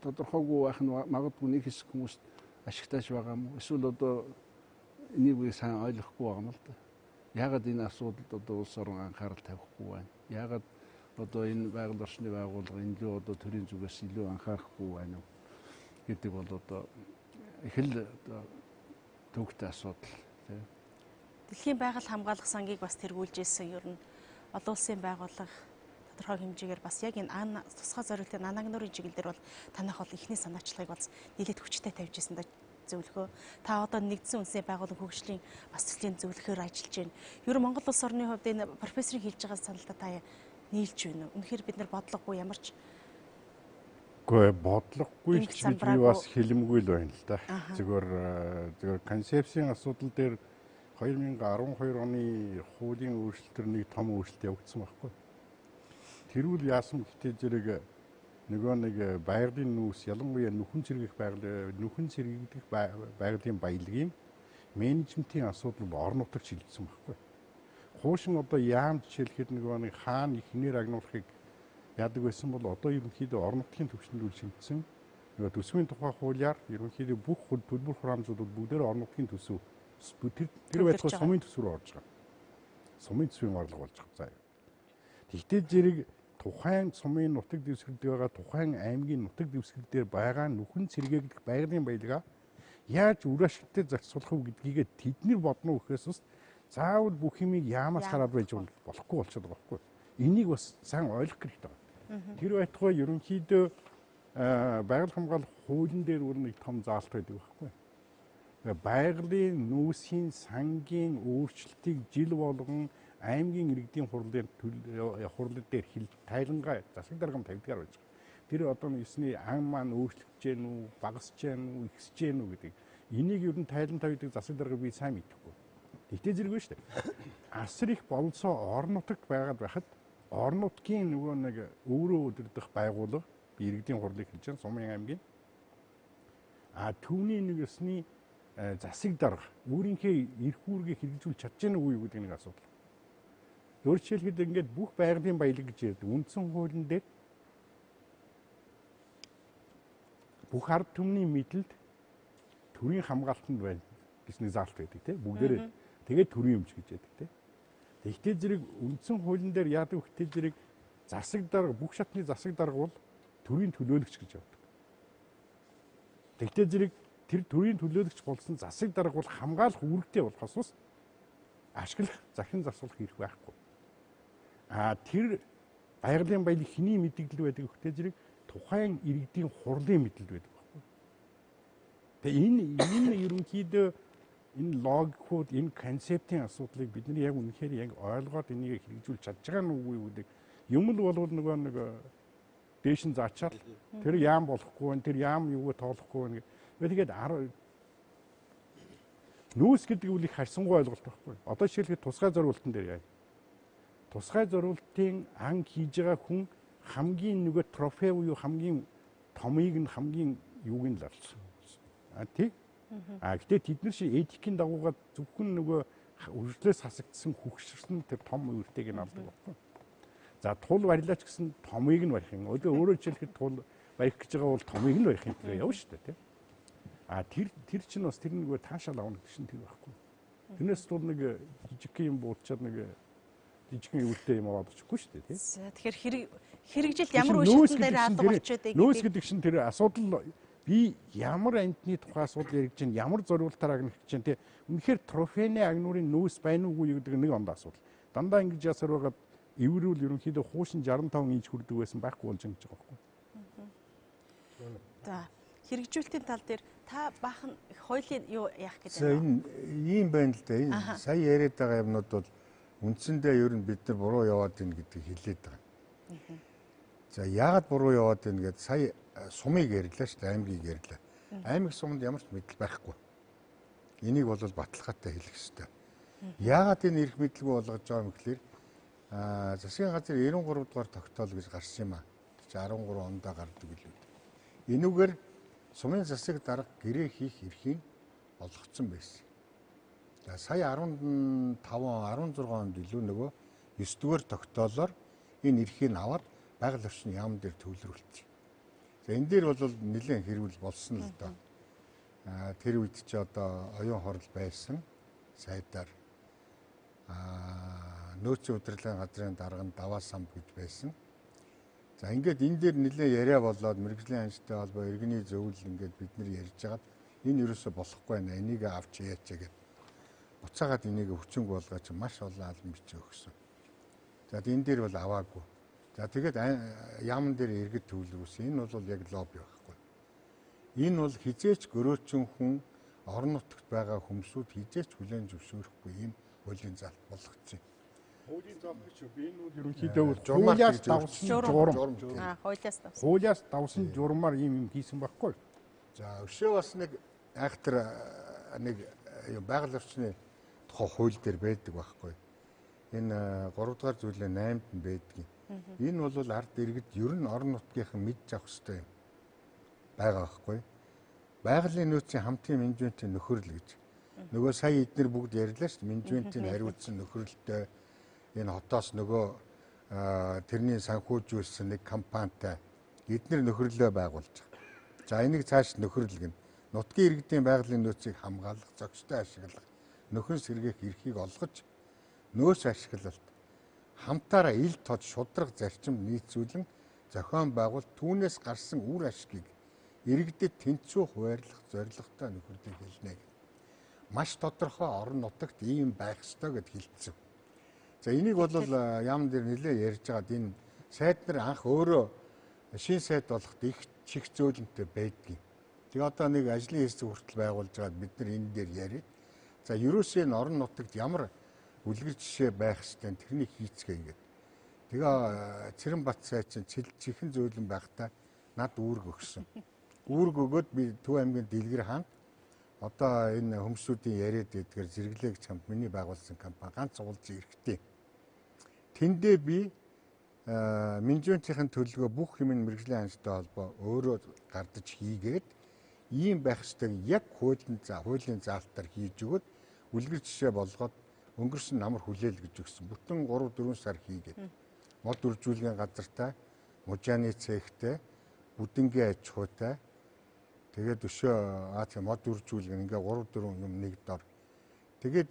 тодорхойгүй байх нь магадгүй нэг хэсэг хүмүүст ашигтайж байгаа юм. Эсвэл одоо энийг би сайн ойлгохгүй байгаа юм л да. Яагаад энэ асуудалд одоо улс орон анхаарал тавихгүй байна? Яагаад одоо энэ байгаль орчны байгууллага илүү одоо төрийн зүгээс илүү анхаарахгүй байна уу гэдэг бол одоо их л төвөгтэй асуудал тийм. Дэлхийн байгаль хамгаалах сангийг бас тэргүүлж ирсэн ер нь олон улсын байгууллага тодорхой хэмжээгээр бас яг энэ тусгай зорилтын агнуурын чиглэлээр бол танах бол ихний санаачлагыг бол нэлээд хүчтэй тавьж ирсэн да зөвлөхөө. Та одоо нэгдсэн үндэсний байгууллагын хөгжлийн бас төслийн зөвлөхөөр ажиллаж байна. Ер нь Монгол улс орны хувьд энэ профессорын хэлж байгаа саналтай та нийлж байна уу? Үнэхээр бид нар бодлогогүй ямар ч бодлогогүй ч гэж би бас хэлэмгүй л байна л да. Зөвхөн концепцийн асуудал дээр 2012 оны хуулийн өөрчлөлтөөр нэг том өөрчлөлт явагдсан байхгүй. Тэрүүл яасан гэхдээ зэрэг нөгөө нэг байгалийн нүүс ялангуяа нүхэн цэрэгдэх байгалийн баялагын менежментийн асуудал орон нутагт шилжсэн байхгүй. Хуушин одоо яам жишээлхэд нөгөө нэг хаана ихнэр агнуурхыг яадаг байсан бол одоо ерөнхийдөө орон нутгийн түвшинд шилжсэн. Нөгөө төсвийн тухай хуулиар ерөнхийдөө бүх төлбөр хураамжууд бүгдээр орон нутгийн төсөв тэр байтугай сумын төсөв рүү орж байгаа. Сумын төсвийн орлого болж байгаа. Тэгтээ зэрэг тухайн сумын нутаг дэвсгэрдэг байгаа тухайн аймгийн нутаг дэвсгэр дээр байгаа нүхэн цэргээгдэх байгалийн баялгаа яаж үр ашигтай зарцуулах вэ гэдгийг тэдний бодно гэхээс ус заавал бүх юмыг яамаас хараад байж болохгүй болчиход байгаа байхгүй. Энийг бас сайн ойлгох хэрэгтэй байна. Тэр байтугай ерөнхийдөө байгаль хамгаалах хуулийн дээр өөр нэг том заалт байдаг байхгүй. Байгалийн нүүсийн сангийн өөрчлөлтийг жил болгон аймгийн иргэдийн хурлын дээр тайлангаа засаг даргам тавьдгаар байж байгаа. Тэр одоо нэсний ан маань өөрчлөгдөж гэнэ үү, багасж гэнэ үү, ихсэж гэнэ үү гэдэг. Энийг ер нь тайлан тавьдаг засаг дарга би сайн мэдэхгүй. Тэгтээ зэрэг байна шүү дээ. Асар их болцоо орон нутагт байгаад байхад орон нутгийн нөгөө нэг өөрөө удирдах байгууллага иргэдийн хурлыг хэлж байгаа Сумын аймгийн түүний нэсний засаг дарга өөрийнхөө эрх үүргийг хэрэгжүүлж чадж гэнэ үү гэдэг нэг асуудал. Өөрөөр хэлбэл ингээд бүх байгалийн баялаг гэж ярьдаг. Үндсэн хуулийн дээр бүх ард түмний мэдлэлд төрийн хамгаалтанд байна гэж нэг заалт байдаг тийм. Бүгдээрээ тэгээд төрийн өмч гэж яддаг тийм. Тэгтээ зэрэг үндсэн хуулийн дээр яадаг вөхтэй зэрэг засаг дарга бүх шатны засаг дарга бол төрийн төлөөлөгч гэж явдаг. Тэгтээ зэрэг тэр төрийн төлөөлөгч болсон засаг дарга бол хамгаалах үүрэгтэй болохоос ус ашиглах захин засварлах эрх байхгүй. Тэр байгалийн баялаг хэний мэдээлэл байдаг вөхтэй зэрэг тухайн иргэдийн хурлын мэдээлэл байдаг байхгүй. Тэгээ энэ ерөнхийдөө энэ логикууд, энэ концептийн асуудлыг бид нар яг үнэхээр яг ойлгоод энийг хэрэгжүүлж чадж байгаа нь үгүй гэдэг юм л болвол нэг дээш нь заачаал тэр яам болохгүй байна, тэр яам юугаа тоолохгүй байна. Тэгээд нүүс гэдэг үл их харьсангуй ойлголт байхгүй. Одоо жишээлбэл тусгай зориултын дээр яа. Тусгай зориултын ан хийж байгаа хүн хамгийн нөгөө трофей буюу хамгийн томыг нь хамгийн юуг нь лавлсан. Тий? Гэтээ тэд нар шиг этикийн дагуугаар зөвхөн нөгөө өршлөөс хасагдсан хөгшөрсөн тэр том үртэйг нь авдаг байхгүй. За тул барилаач гэсэн томыг нь барих юм. Өөрөөр хэлэхэд тул барих гэж байгаа бол томыг нь барих юм тэгээ явна шүү дээ тийм. А тэр чинь бас тэр нэг таашаал авах гэж тэр байхгүй. Тэрнээс тул нэг жижиг юм буутчаад нэг жижигхэн өвөлтэй юм аваад очихгүй шүү дээ тийм. За тэгэхээр хэрэгжилт ямар үе шатн дээр алга болчиход байгаа нөөц гэдэг чинь тэр асуудал би ямар амтны тухай асуудал яригдж чинь ямар зориултаар агнах гэж чинь тийм. Үнэхээр трофены агнуурын нөөц байна уугүй гэдэг нэг онд асуудал. Дандаа ингэж ясаар байгаад эврүүл ерөнхийдөө хуушин 65 инч хүрдэг байсан байхгүй болж байгаа байхгүй. За хэрэгжүүлэлтийн тал дээр та баахан хуулийн юу яах гэж байна? Ийм байна л да. Энэ сая яриад байгаа юмнууд бол үндсэндээ ер нь бид нар буруу яваад байна гэдгийг хэлээд байгаа. За яагаад буруу яваад байна гэдээ сая сумыг ярьлаа шүү дээ, аймгийг ярьлаа. Аймаг сумд ямар ч мэдэл байхгүй. Энийг бол баталгаатай хэлэх ёстой. Яагаад энэ эрх мэдлгүй болгож байгаа юм гэхээр засгийн газар 93 дугаар тогтоол гэж гарсан юм аа. 13 ондоо гардаг билүү. Энүүгээр сумын засаг дарга гэрээ хийх эрхийг олгогдсон байсан. За сая 15 16 онд илүү нөгөө 9 дугаар тогтоолоор энэ эрхийг аваад байгаль орчны яам дээр төвлөрүүлчих. За энэ дээр бол нэлээд хэрүүл болсон л доо. Тэр үед ч одоо оюун хорол байсан сайдаар нөөцийн удирдлагын газрын дарга нь даваа самб гэж байсан. За ингээд энэ дээр нэлээд яриа болоод мэргэжлийн анчтай холбоо иргэний зөвлөл ингээд бид нар ярьж хагаад энэ ерөөсө болохгүй байна. Энийг авч яач гэдэг. Буцаагаад энийг хүчинг болгооч маш олон албан бичиг өгсөн. За энэ дээр бол аваагүй. За тэгээд яамн дээр иргэд төвлөрүүлсэн. Энэ бол яг лобби байхгүй. Энэ бол хизээч гөрөөчн хүн орон нутагт байгаа хүмүүсүүд хизээч хүлээн зөвшөөрөхгүй ийм хуулийн залт болгоцсон. Хуулийн залт гэж би энэ бол ерөнхийдөө хуулиас давсан журам. Хуулиас давсан журмаар ийм хийсэн байхгүй. За өшөө бас нэг айхтар нэг байгаль орчны тухай хууль дээр байдаг байхгүй. Энэ 3 дугаар зүйлээ 8-д нь байдаг. Энэ бол ард иргэд ер нь орон нутгийнхан мэдж авах хэрэгтэй юм байгаа байхгүй. Байгалийн нөөцийн хамтын менежментийн нөхөрлөл гэж. Нөгөө сая эдгээр бүгд ярьлаа шүү дээ. Менежментийн хариуцсан нөхөрлөлтөй энэ хотоос нөгөө тэрний санхүүжүүлсэн нэг компанитай эдгээр нөхөрлөлөө байгуулж байгаа. За энийг цааш нөхөрлөлгөн нутгийн иргэдийн байгалийн нөөцийг хамгаалах, зохистой ашиглах, нөхөн сэргээх эрхийг олгож нөөц ашиглалт хамтаараа ил тод шудраг зарчимд нийцүүлэн зохион байгуулалт түүнээс гарсан үр ашгийг иргэдэд тэнцүү хуваарлах зорилготой нөхөрлөлийг хэлнэ. Маш тодорхой орон нутагт ийм байх ёстой гэд хэлсэн. За энийг бол яам дээр нэлээ ярьж байгаад энэ сайд нар анх өөрөө шин сайд болоход их чих зөөлөнтэй байдгийг. Тэгээ одоо нэг ажлын хэсэг хүртэл байгуулж байгаад бид нар энэ дээр ярив. За ерөөсөө энэ орон нутагт ямар үлгэр жишээ байх ёстой тэрнийг хийцгээе ингээд. Тэгээ Цэрэнбат сайд чинь чихэн зөөлөн байхдаа над үүрэг өгсөн. Үүрэг өгөөд би Төв аймгийн Дэлгэр хаанд одоо энэ хүмүүсийн яриад байдгаар зэрэглээг чамд миний байгуулсан компани ганц уулзах эрхтэй. Тэндээ би менежментийн төлөвлөгөө бүх юм мэргэжлийн анчтай холбоо өөрөө гардаж хийгээд ийм байх ёстойг яг хуулийн заалтаар хийж өгöd үлгэр жишээ болгоод өнгөрсөн намар хүлээл гэж өгсөн. Бүтэн 3-4 сар хийгээд мод үржүүлгийн газартай, мужааны цехтэй, бүдэнгийн аж ахуйтай тэгээд өшөө мод үржүүлгэн ингээ 3-4 юм нэг дор. Тэгээд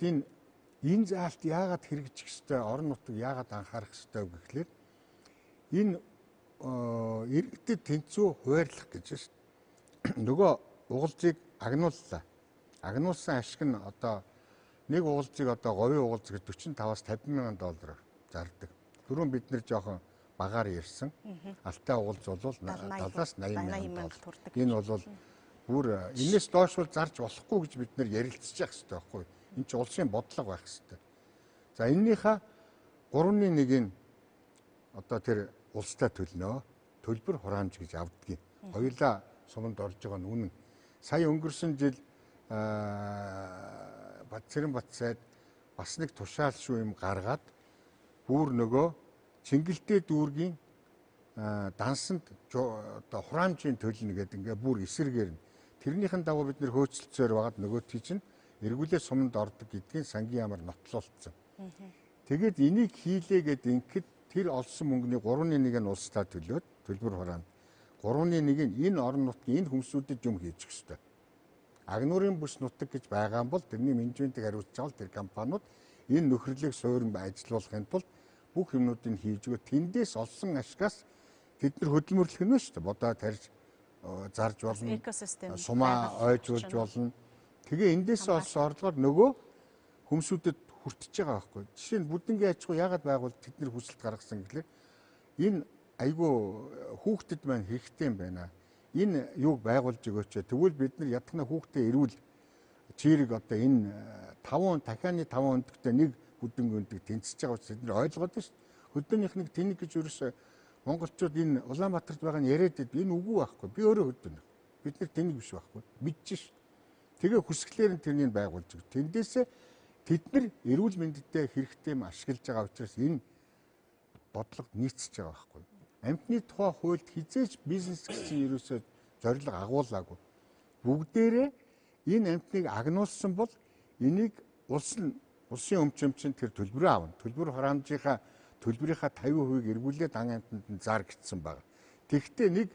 энэ заалт яагаад хэрэгжих ёстой, орон нутаг яагаад анхаарах ёстой гэхлээр энэ иргэдэд тэнцүү хуваарлах гэж шүү дээ. Нөгөө угалзыг агнууллаа. Агнуулсан ашиг нь одоо нэг угалзыг одоо говийн угалз гэж $45-аас $50,000 зардаг. Түрүүн бид нэр жоохон багаар ярьсан. Алтай угалз бол $70-аас $80,000. Энэ бол бүр энэс доош бол зарж болохгүй гэж бид нэр ярилцчих хэрэгтэй байхгүй. Энэ чинь улсын бодлого байх хэрэгтэй. За эннийхээ 3/1-ийг одоо тэр улстай төлнө. Төлбөр хураамж гэж авдгийг. Хоёулаа суманд орж байгаа нь үнэн. Сая өнгөрсөн жил Цэрэнбат сайд бас нэг тушаал шүү юм гаргаад бүр нөгөө Чингэлтэй дүүргийн дансанд одоо хураамжийн төлнө гэдэг ингээ бүр эсэргээр нь тэрнийхэн дагуу бид нэр хөөцөлцөөр байгаад нөгөөтгий чинь эргүүлээ суманд ордог гэдгийг сангийн ямар нотлуулсан. Тэгээд энийг хийлээ гэд ингээд тэр олсон мөнгөний 3/1 нь улсдаа төлөөд төлбөр хураанд 3/1 нь энэ орон нутгийн энэ хүмүүсүүдэд юм хийж өгөх ёстой. Агнуурын бүс нутаг гэж байгаа бол тэрний менежментийг хариуцж байгаа бол тэр компаниуд энэ нөхрөлийг суурин ажилуулахын тулд бүх юмнуудыг хийж өгөө. Тэндээс олсон ашгаас тэд нар хөдөлмөрлөх нь шүү дээ. Бодоо тарьж зарж болно. Сумаа ойжуулж болно. Тэгээ эндээс олсон орлогоор нөгөө хүмүүсүүдэд хүртэж байгаа байхгүй. Жишээ нь бүдэнгийн аж ахуй яагаад байгуулж тэд нар хүсэлт гаргасан гэхлээр энэ айгүй хүүхдэд маань хэрэгтэй юм байна. Энэ юуг байгуулж өгөөч. Тэгвэл бид нар ядахна хүүхдээ ирүүл чирэг одоо энэ 5 дахианы 5 өндөгтэй нэг бүдэнгийн өндөг тэнцэж байгаа учраас бид нар ойлгоод байна шүү дээ. Хөдөөнийх нэг тэнэг гэж ерөөсөө монголчууд энэ Улаанбаатарт байгаа нь яриад байд энэ үгүй байхгүй. Би өөрөө хөдөөнө. Бид нар тэнэг биш байхгүй. Мэдчихэж шүү. Тэгээ хүсгэлээр нь тэрнийг байгуулж өг. Тэндээсээ тэд нар эрүүл мэндэд хэрэгтэй юм ашиглаж байгаа учраас энэ бодлого нийцэж байгаа байхгүй. Амьтны тухай хуульд хизээж бизнес гэсэн ерөөсөө зорилго агуулаагүй. Бүгдээрээ энэ амьтныг агнуулсан бол энийг улсын өмчөмчөнд тэр төлбөрөө авна. Төлбөр хураамжийнхаа төлбөрийнхаа 50% эргүүлээд ан амьтанд зар гитсэн байна. Тэгвэл нэг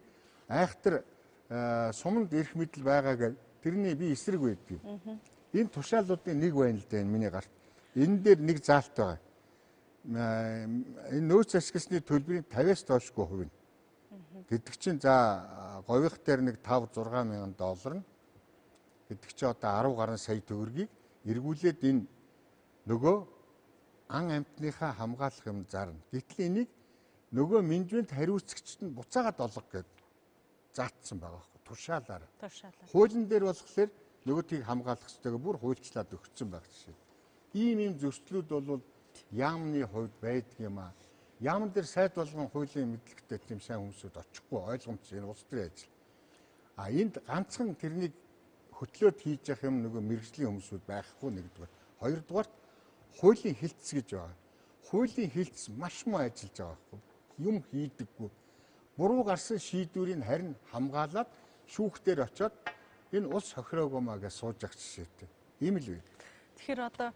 айхтар суманд ирэх мэдэл байгаагаар тэрний би эсрэг байдгийг. Энэ тушаалуудын нэг байна л дээ миний гарт. Энэ дээр нэг заалт байгаа. Энэ нөөц ашигласны төлбөрийн 50-аас доошгүй хувь нь. Гэдэг чинь за гових дээр нэг 5-6 мянган доллар нь гэдэг чинь одоо 10 гаруй сая төгрөгийг эргүүлээд энэ нөгөө ан амьтныхаа хамгаалах юм зарна. Гэтэл энийг нөгөө менежмент хариуцагчд нь буцаагаад олго гэдэг заатсан байгаа байхгүй тушаалаар. Хуулийн дээр болохоор нөгөөдгийг хамгаалах ёстойг бүр хуульчлаад өгсөн байх жишээ. Ийм зөрчлүүд бол яамны хувьд байдаг юм аа. Яамн дээр сайд болгон хуулийн мэдлэгтэй тийм сайн хүмүүсүүд очихгүй ойлгомжтой энэ улс төрийн ажил. А энд ганцхан тэрнийг хөтлөөд хийж явах юм нөгөө мэргэжлийн хүмүүсүүд байхгүй нэгдүгээр. Хоёрдугаар хуулийн хэлтс гэж байгаа. Хуулийн хэлтс маш муу ажиллаж байгаа байхгүй. Юм хийдэггүй. Буруу гарсан шийдвэрийг харин хамгаалаад шүүхтэр очоод энэ улс хохироогоомаа гэж сууж ах жишээтэй. Ийм л үү. Тэгэхээр одоо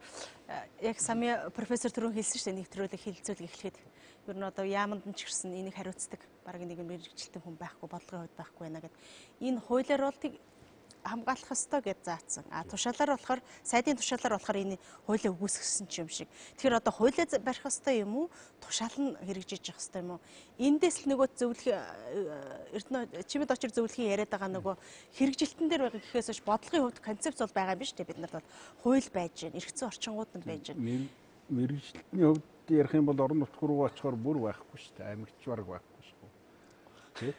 яг самия профессор түрүүн хэлсэн шүү дээ нэвтрүүлэг хэлэлцүүлэг эхлэхэд ер нь одоо яаманд нь ч гэсэн энийг хариуцдаг баг нэг мэргэжлийн хүн байхгүй бодлогын хувьд байхгүй байна гэдэг. Энэ хуулиар бол хамгаалах ёстой гэж заасан. А тушаалаар болохоор сайдын тушаалаар болохоор энэ хуулийг өгөөсгсөн ч юм шиг. Тэгэхээр одоо хуулиа барих ёстой юм уу? Тушаал нь хэрэгжиж явах ёстой юм уу? Эндээс л нөгөө зөвлөх эрдэнэ чимэд очир зөвлөхийн яриад байгаа нөгөө хэрэгжилтэн дээр байгаа гэхээс биш бодлогын хувьд концепц бол байгаа юм биш үү? Бид нарт бол хууль байж гэн, эргэцэн орчингууд нь байж гэн. Мэргэжлийн хувьд ярих юм бол орон нутг руу очихоор бүр байхгүй шүү дээ. Амьдч бараг байхгүй шүү.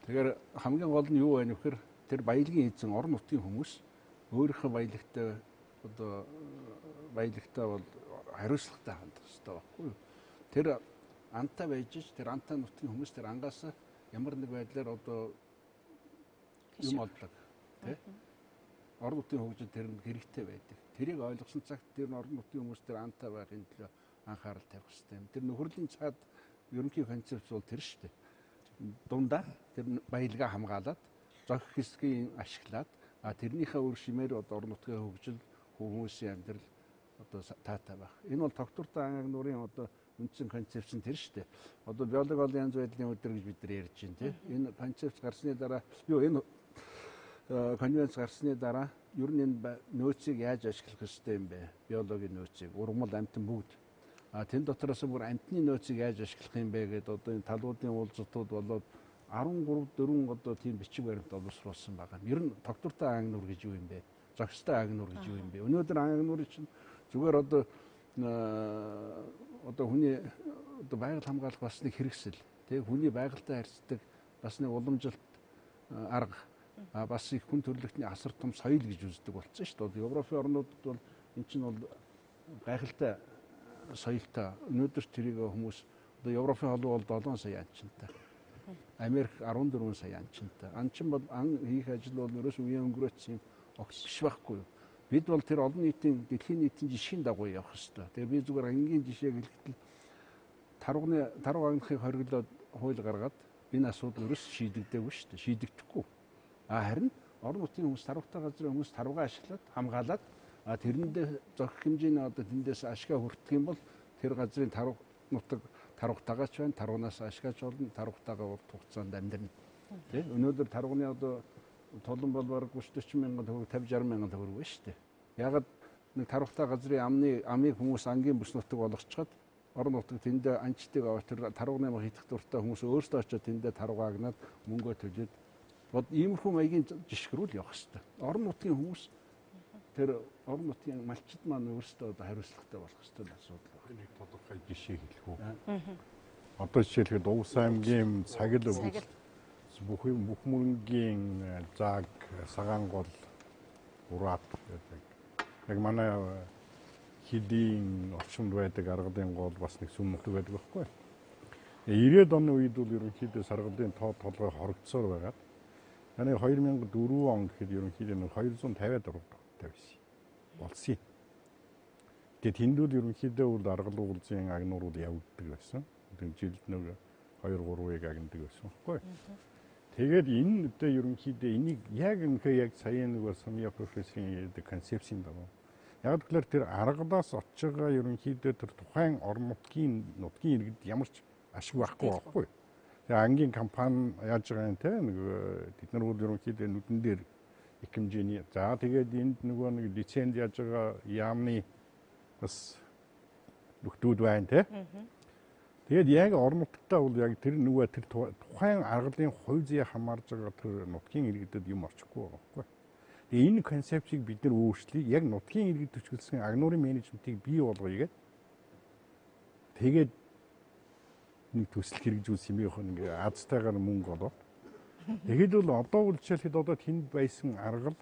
Тэгэхээр хамгийн гол нь юу вэ нөхөр? Тэр баялагын эзэн орон нутгийн хүмүүс өөрийнхөө баялагтай одоо баялагтай бол хариуцлагатай хандах хэрэгтэй байхгүй юу? Тэр антаа байж тэр антаа нутгийн хүмүүс тэр ангаас ямар нэг байдлаар одоо юм олдлоо тий? Орон нутгийн хөгжил тэр хэрэгтэй байдаг. Тэрийг ойлгосон цагт тэр орон нутгийн хүмүүс тэр антаа байхын төлөө анхаарал тавих хэрэгтэй. Тэр нөхөрлийн цаад ерөнхий концепц бол тэр шүү дээ. Дундаа тэр баялгаа хамгаалаад зохих хэсгийг ашиглаад тэрнийхээ үр шимээр одоо орон нутгийн хөгжил хүмүүсийн амьдрал одоо таатай байх. Энэ бол тогтвортой агнуурын одоо үндсэн концепц нь тэр шүү дээ. Одоо биологи олон янз байдлын өдөр гэж бид нар ярьж байна тийм. Энэ концепц гарсны дараа энэ конвенц гарсны дараа ер нь энэ нөөцийг яаж ашиглах ёстой юм бэ? Биологийн нөөцийг ургамал амьтан бүгд. Тэн дотроос бүр амьтны нөөцийг яаж ашиглах юм бэ гэдэг одоо энэ талуудын уулзалтууд болоод 13-4 одоо тийм бичиг баримт боловсруулсан байгаа. Ер нь тогтвортой агнуур гэж юу юм бэ? Зохистой агнуур гэж юу юм бэ? Өнөөдөр агнуурын чинь зүгээр одоо хүний одоо байгаль хамгаалах бас нэг хэрэгсэл, тийм хүний байгальтай харьцдаг бас нэг уламжилт арга, бас их хүн төрөлхтний асар том соёл гэж үздэг болсон шүү дээ. Европын орнуудад бол эн чинь бол гайхалтай соёлтой. Өнөөдөр тэрийг хүмүүс одоо Европын холбоо бол 7 сая анчинтай. Америк 14 сая анчинтай. Анчин бол ан хийх ажил бол ерөөс үеийн өнгөрөөсөн огт биш байхгүй юу? Бид бол тэр олон нийтийн дэлхийн нийтийн жишгийн дагуу явах ёстой. Тэгээ би зүгээр ангийн жишээг хэлэхдээ таруу агнахыг хориглоод хууль гаргаад энэ асуудал ерөөс шийдэгдээгүй шүү дээ. Шийдэгдэхгүй. Харин орон нутгийн хүмүүс таруутай газрын хүмүүс таруугаа ашиглаад хамгаалаад тэрэндээ зохих хэмжээний одоо тэндээс ашгаа хүртэх юм бол тэр газрын таруу нутаг тархутаагаач байна, тархунаас ашиглаж болно, тархутаагаа урт хугацаанд амьдрна. Тэ? Өнөөдөр тархуны одоо толон бол бараг 30-40 мянган төгрөг, 50-60 мянган төгрөг байна шүү дээ. Ягаад нэг тархутай газрын амыг хүмүүс ангийн бүс нутаг болгочоод орон нутаг тэндээ анчтыг аваад тэр тархуны ам хийх дуртай хүмүүс өөрсдөө очиод тэндээ тархуу агнаад мөнгөө төлөөд бод иймэрхүү маягийн жишгрүүл явах хэрэгтэй. Орон нутгийн хүмүүс тэр орон нутгийн малчид маань өөрсдөө одоо хариуцлагатай болох хэрэгтэй асуудал байна. Нэг тодорхой жишээ хэлэх үү. Одоо жишээлбэл Уус аймгийн цагил бүх мөрөнгийн заг, сагаан гол, ураат гэдэг. Яг манай хэдийн орчинд байдаг аргадын гол бас нэг сүм нутаг байдаг байхгүй. 90-ад оны үед бол ерөнхийдөө саргалын толгой хоригдсоор байгаад yani 2004 он гэхэд ерөнхийдөө 250-аад тавьсан. Болсон. Тэгээд тэндүүд ерөнхийдөө бол аргал уулзын агнуурууд явагддаг байсан. Тэгээд жилд нэг 2-3-ыг агнадаг байсан байхгүй. Тэгээд энэ өдөө ерөнхийдөө энийг яг яг сая нэг сумья профессорын концепцийн дагуу. Яг тэгэхээр тэр аргалаас очиж байгаа ерөнхийдөө тэр тухайн орон нутгийн иргэд ямар ч ашиг байхгүй байхгүй. Тэгээ ангийн компани яаж байгаа юм те нэг бид нар бол ерөнхийдөө нүдэн дээр их хэмжээний за тэгээд энд нөгөө нэг лиценз яаж байгаа яамны бас нөхдүүд байна те. Тэгээд яг орон нутгатаа бол яг тэр нөгөө тэр тухайн аргалын хувь зүй хамаарж байгаа тэр нутгийн иргэдэд юм орчихгүй байгаа байхгүй. Тэгээ энэ концепцийг бид нар өөрчлөе. Яг нутгийн иргэд төчгөлсөн агнуурын менежментийг бий болгоё гэдэг. Тэгээд нэг төсөл хэрэгжүүлсэн юм яг нэг азтайгаар мөнгө олоод. Тэгэхэд бол одоо бол жишээлхэд одоо тэнд байсан аргал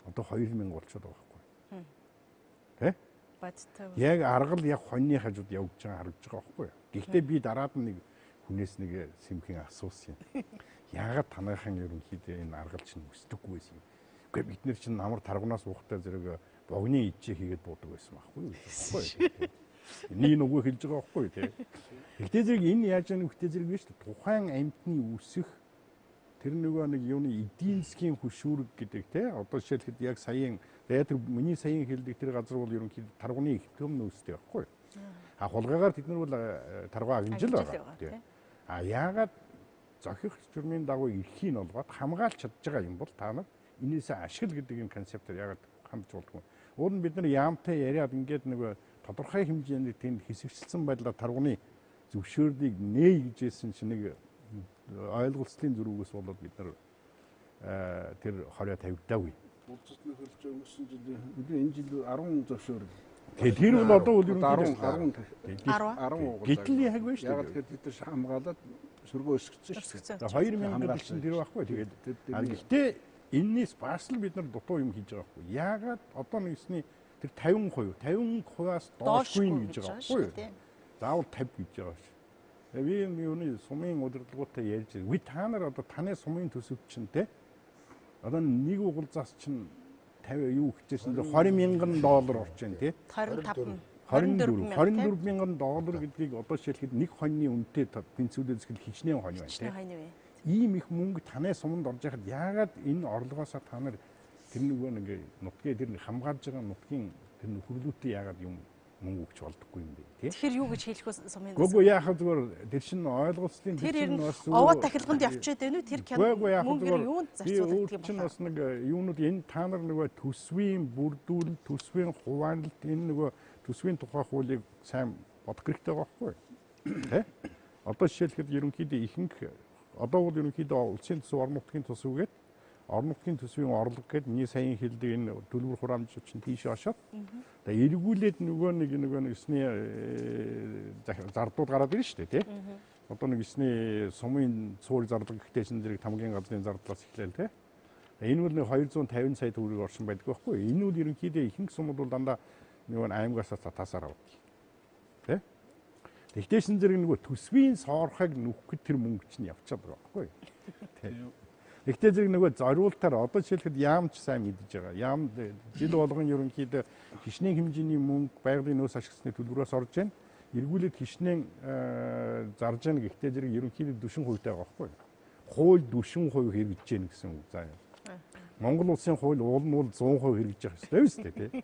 одоо 2000 болчиход байгаа байхгүй. Тэ? Яг аргал яг хоньны хажууд явж байгаа харагдаж байгаа байхгүй. Гэхдээ би дараад нэг хүнээс нэг сэмхэн асуусан юм. Яагаад таныхан ерөнхийдөө энэ аргал чинь өсдөггүй байсан юм? Гэхдээ бид нар чинь намар таргунаас уухтай зэрэг богны ижээ хийгээд буудаг байсан байхгүй. Энийг нөгөө хэлж байгаа байхгүй тий. Гэхдээ зэрэг энэ яаж яах вэ зэрэг биш тухайн амьтны үсэх тэр нөгөө нэг юуны эдийн засгийн хөшүүрэг гэдэг тий. Одоо жишээлхэд яг саяын тэр миний саяын хэлдэг тэр газар бол ерөнхийдөө таргуны их төмн үстэй байхгүй. Хулгайгаар тэд нар бол таргуу агнжил байгаа тий. Яагаад зохих журмын дагуу эрхийг нь олгоод хамгаалж чадж байгаа юм бол та нар энээсээ ашигла гэдэг энэ концептээр яагаад хандж болдгоо. Уул нь бид нар яамтай яриад ингээд нөгөө тодорхой хэмжээнд тэнд хэсэгчлсэн байдлаар таргууны зөвшөөрлийг нээ гэжсэн чинь нэг ойлголцлын зүрхээс болоод бид нар тэр 20 тавигдаагүй. Уулзалтны хөлж өнгөрсөн жил энэ жил 10 зөвшөөрөл. Тэгээд тэр бол одоо үл 10 гítл яг байж шүү. Яг тэгэхээр бид нар хамгаалаад сөргөө өсгөцсөн шүү. 2000 гэдэг чинь тэр байхгүй. Тэгээд гэхдээ энэс бас л бид нар дутуу юм хийж байгаа байхгүй. Яагаад одоо нэгсний тэр 50%-аас доошгүй гэж байгаа байхгүй юу? Заавал 50 гэж байгаа ш. Би юуны сумын удирдлагуудтай ярьж байгаа. Ви та нар одоо таны сумын төсөв чинь те одоо нэг угуулзаас чинь 50 юу гэжсэн $20,000 орж байна те. 24,000 доллар гэдгийг одоо жишээлхэд нэг хоньны үнэтэй тэнцвүүлээд зөвхөн хичнээн хонь байна те. Ийм их мөнгө таны суманд орж яхад яагаад энэ орлогоосоо та нар тэр нөгөө нэг нутгийн тэр хамгаалж байгаа нутгийн тэр нөхөрлөлтөд яагаад юм мөнгө өгч болдоггүй юм бэ тий? Тэгэхээр юу гэж хэлэх вэ сумын? Гүг яахад зүгээр тэр чинь ойлголцлын тэр чинь бас овоо тахилганд явчихад байна уу? Тэр мөнгөөр юунд зарцуулдаг юм бэ? Чинь бас нэг юунууд энэ та нар нөгөө төсвийн бүрдүүлэлт, төсвийн хуваалт энэ нөгөө төсвийн тухай хуулийг сайн бодох хэрэгтэй байхгүй тий? Одоо жишээлхэд ерөнхийдөө ихэнх одоо бол ерөнхийдөө улсын төсөв орон нутгийн төсөвгээд орон нутгийн төсвийн орлого гэдэг миний саяын хэлдэг энэ төлбөр хураамжууд чинь тийшээ очоод тэгээ эргүүлээд нөгөө нэг өсний зардууд гараад ирнэ шүү дээ тий. Одоо нэг өсний сумын цуур зардлага гэхдээ чинь зэрэг тамгийн газрын зардлаас эхлээл тий. Энэ бол нэг 250 сая төгрөг оршин байдаг байхгүй. Энэ бол ерөнхийдөө ихэнх сумууд бол дандаа нөгөө аймагаас татаасаар авдаг тий. Тэгтээ шин зэрэг нөгөө төсвийн соорхыг нүхгэд тэр мөнгө чинь явчихад байгаа байхгүй. Тэгтээ зэрэг нөгөө зориултаар одоо жишээлхэд яамч сайн мэдж байгаа. Яам жил болгон ерөнхийдөө хичнээн хэмжээний мөнгө байгалийн нөөц ашигласны төлбөрөөс орж байна. Эргүүлээд хичнээн зарж байна. Гэхдээ зэрэг ерөнхийдөө 40% байгаа байхгүй. Хууль 40% хэрэгжиж гэнэ гэсэн үг заа юм. Монгол улсын хууль уул нь бол 100% хэрэгжиж байгаа шүү дээ тий.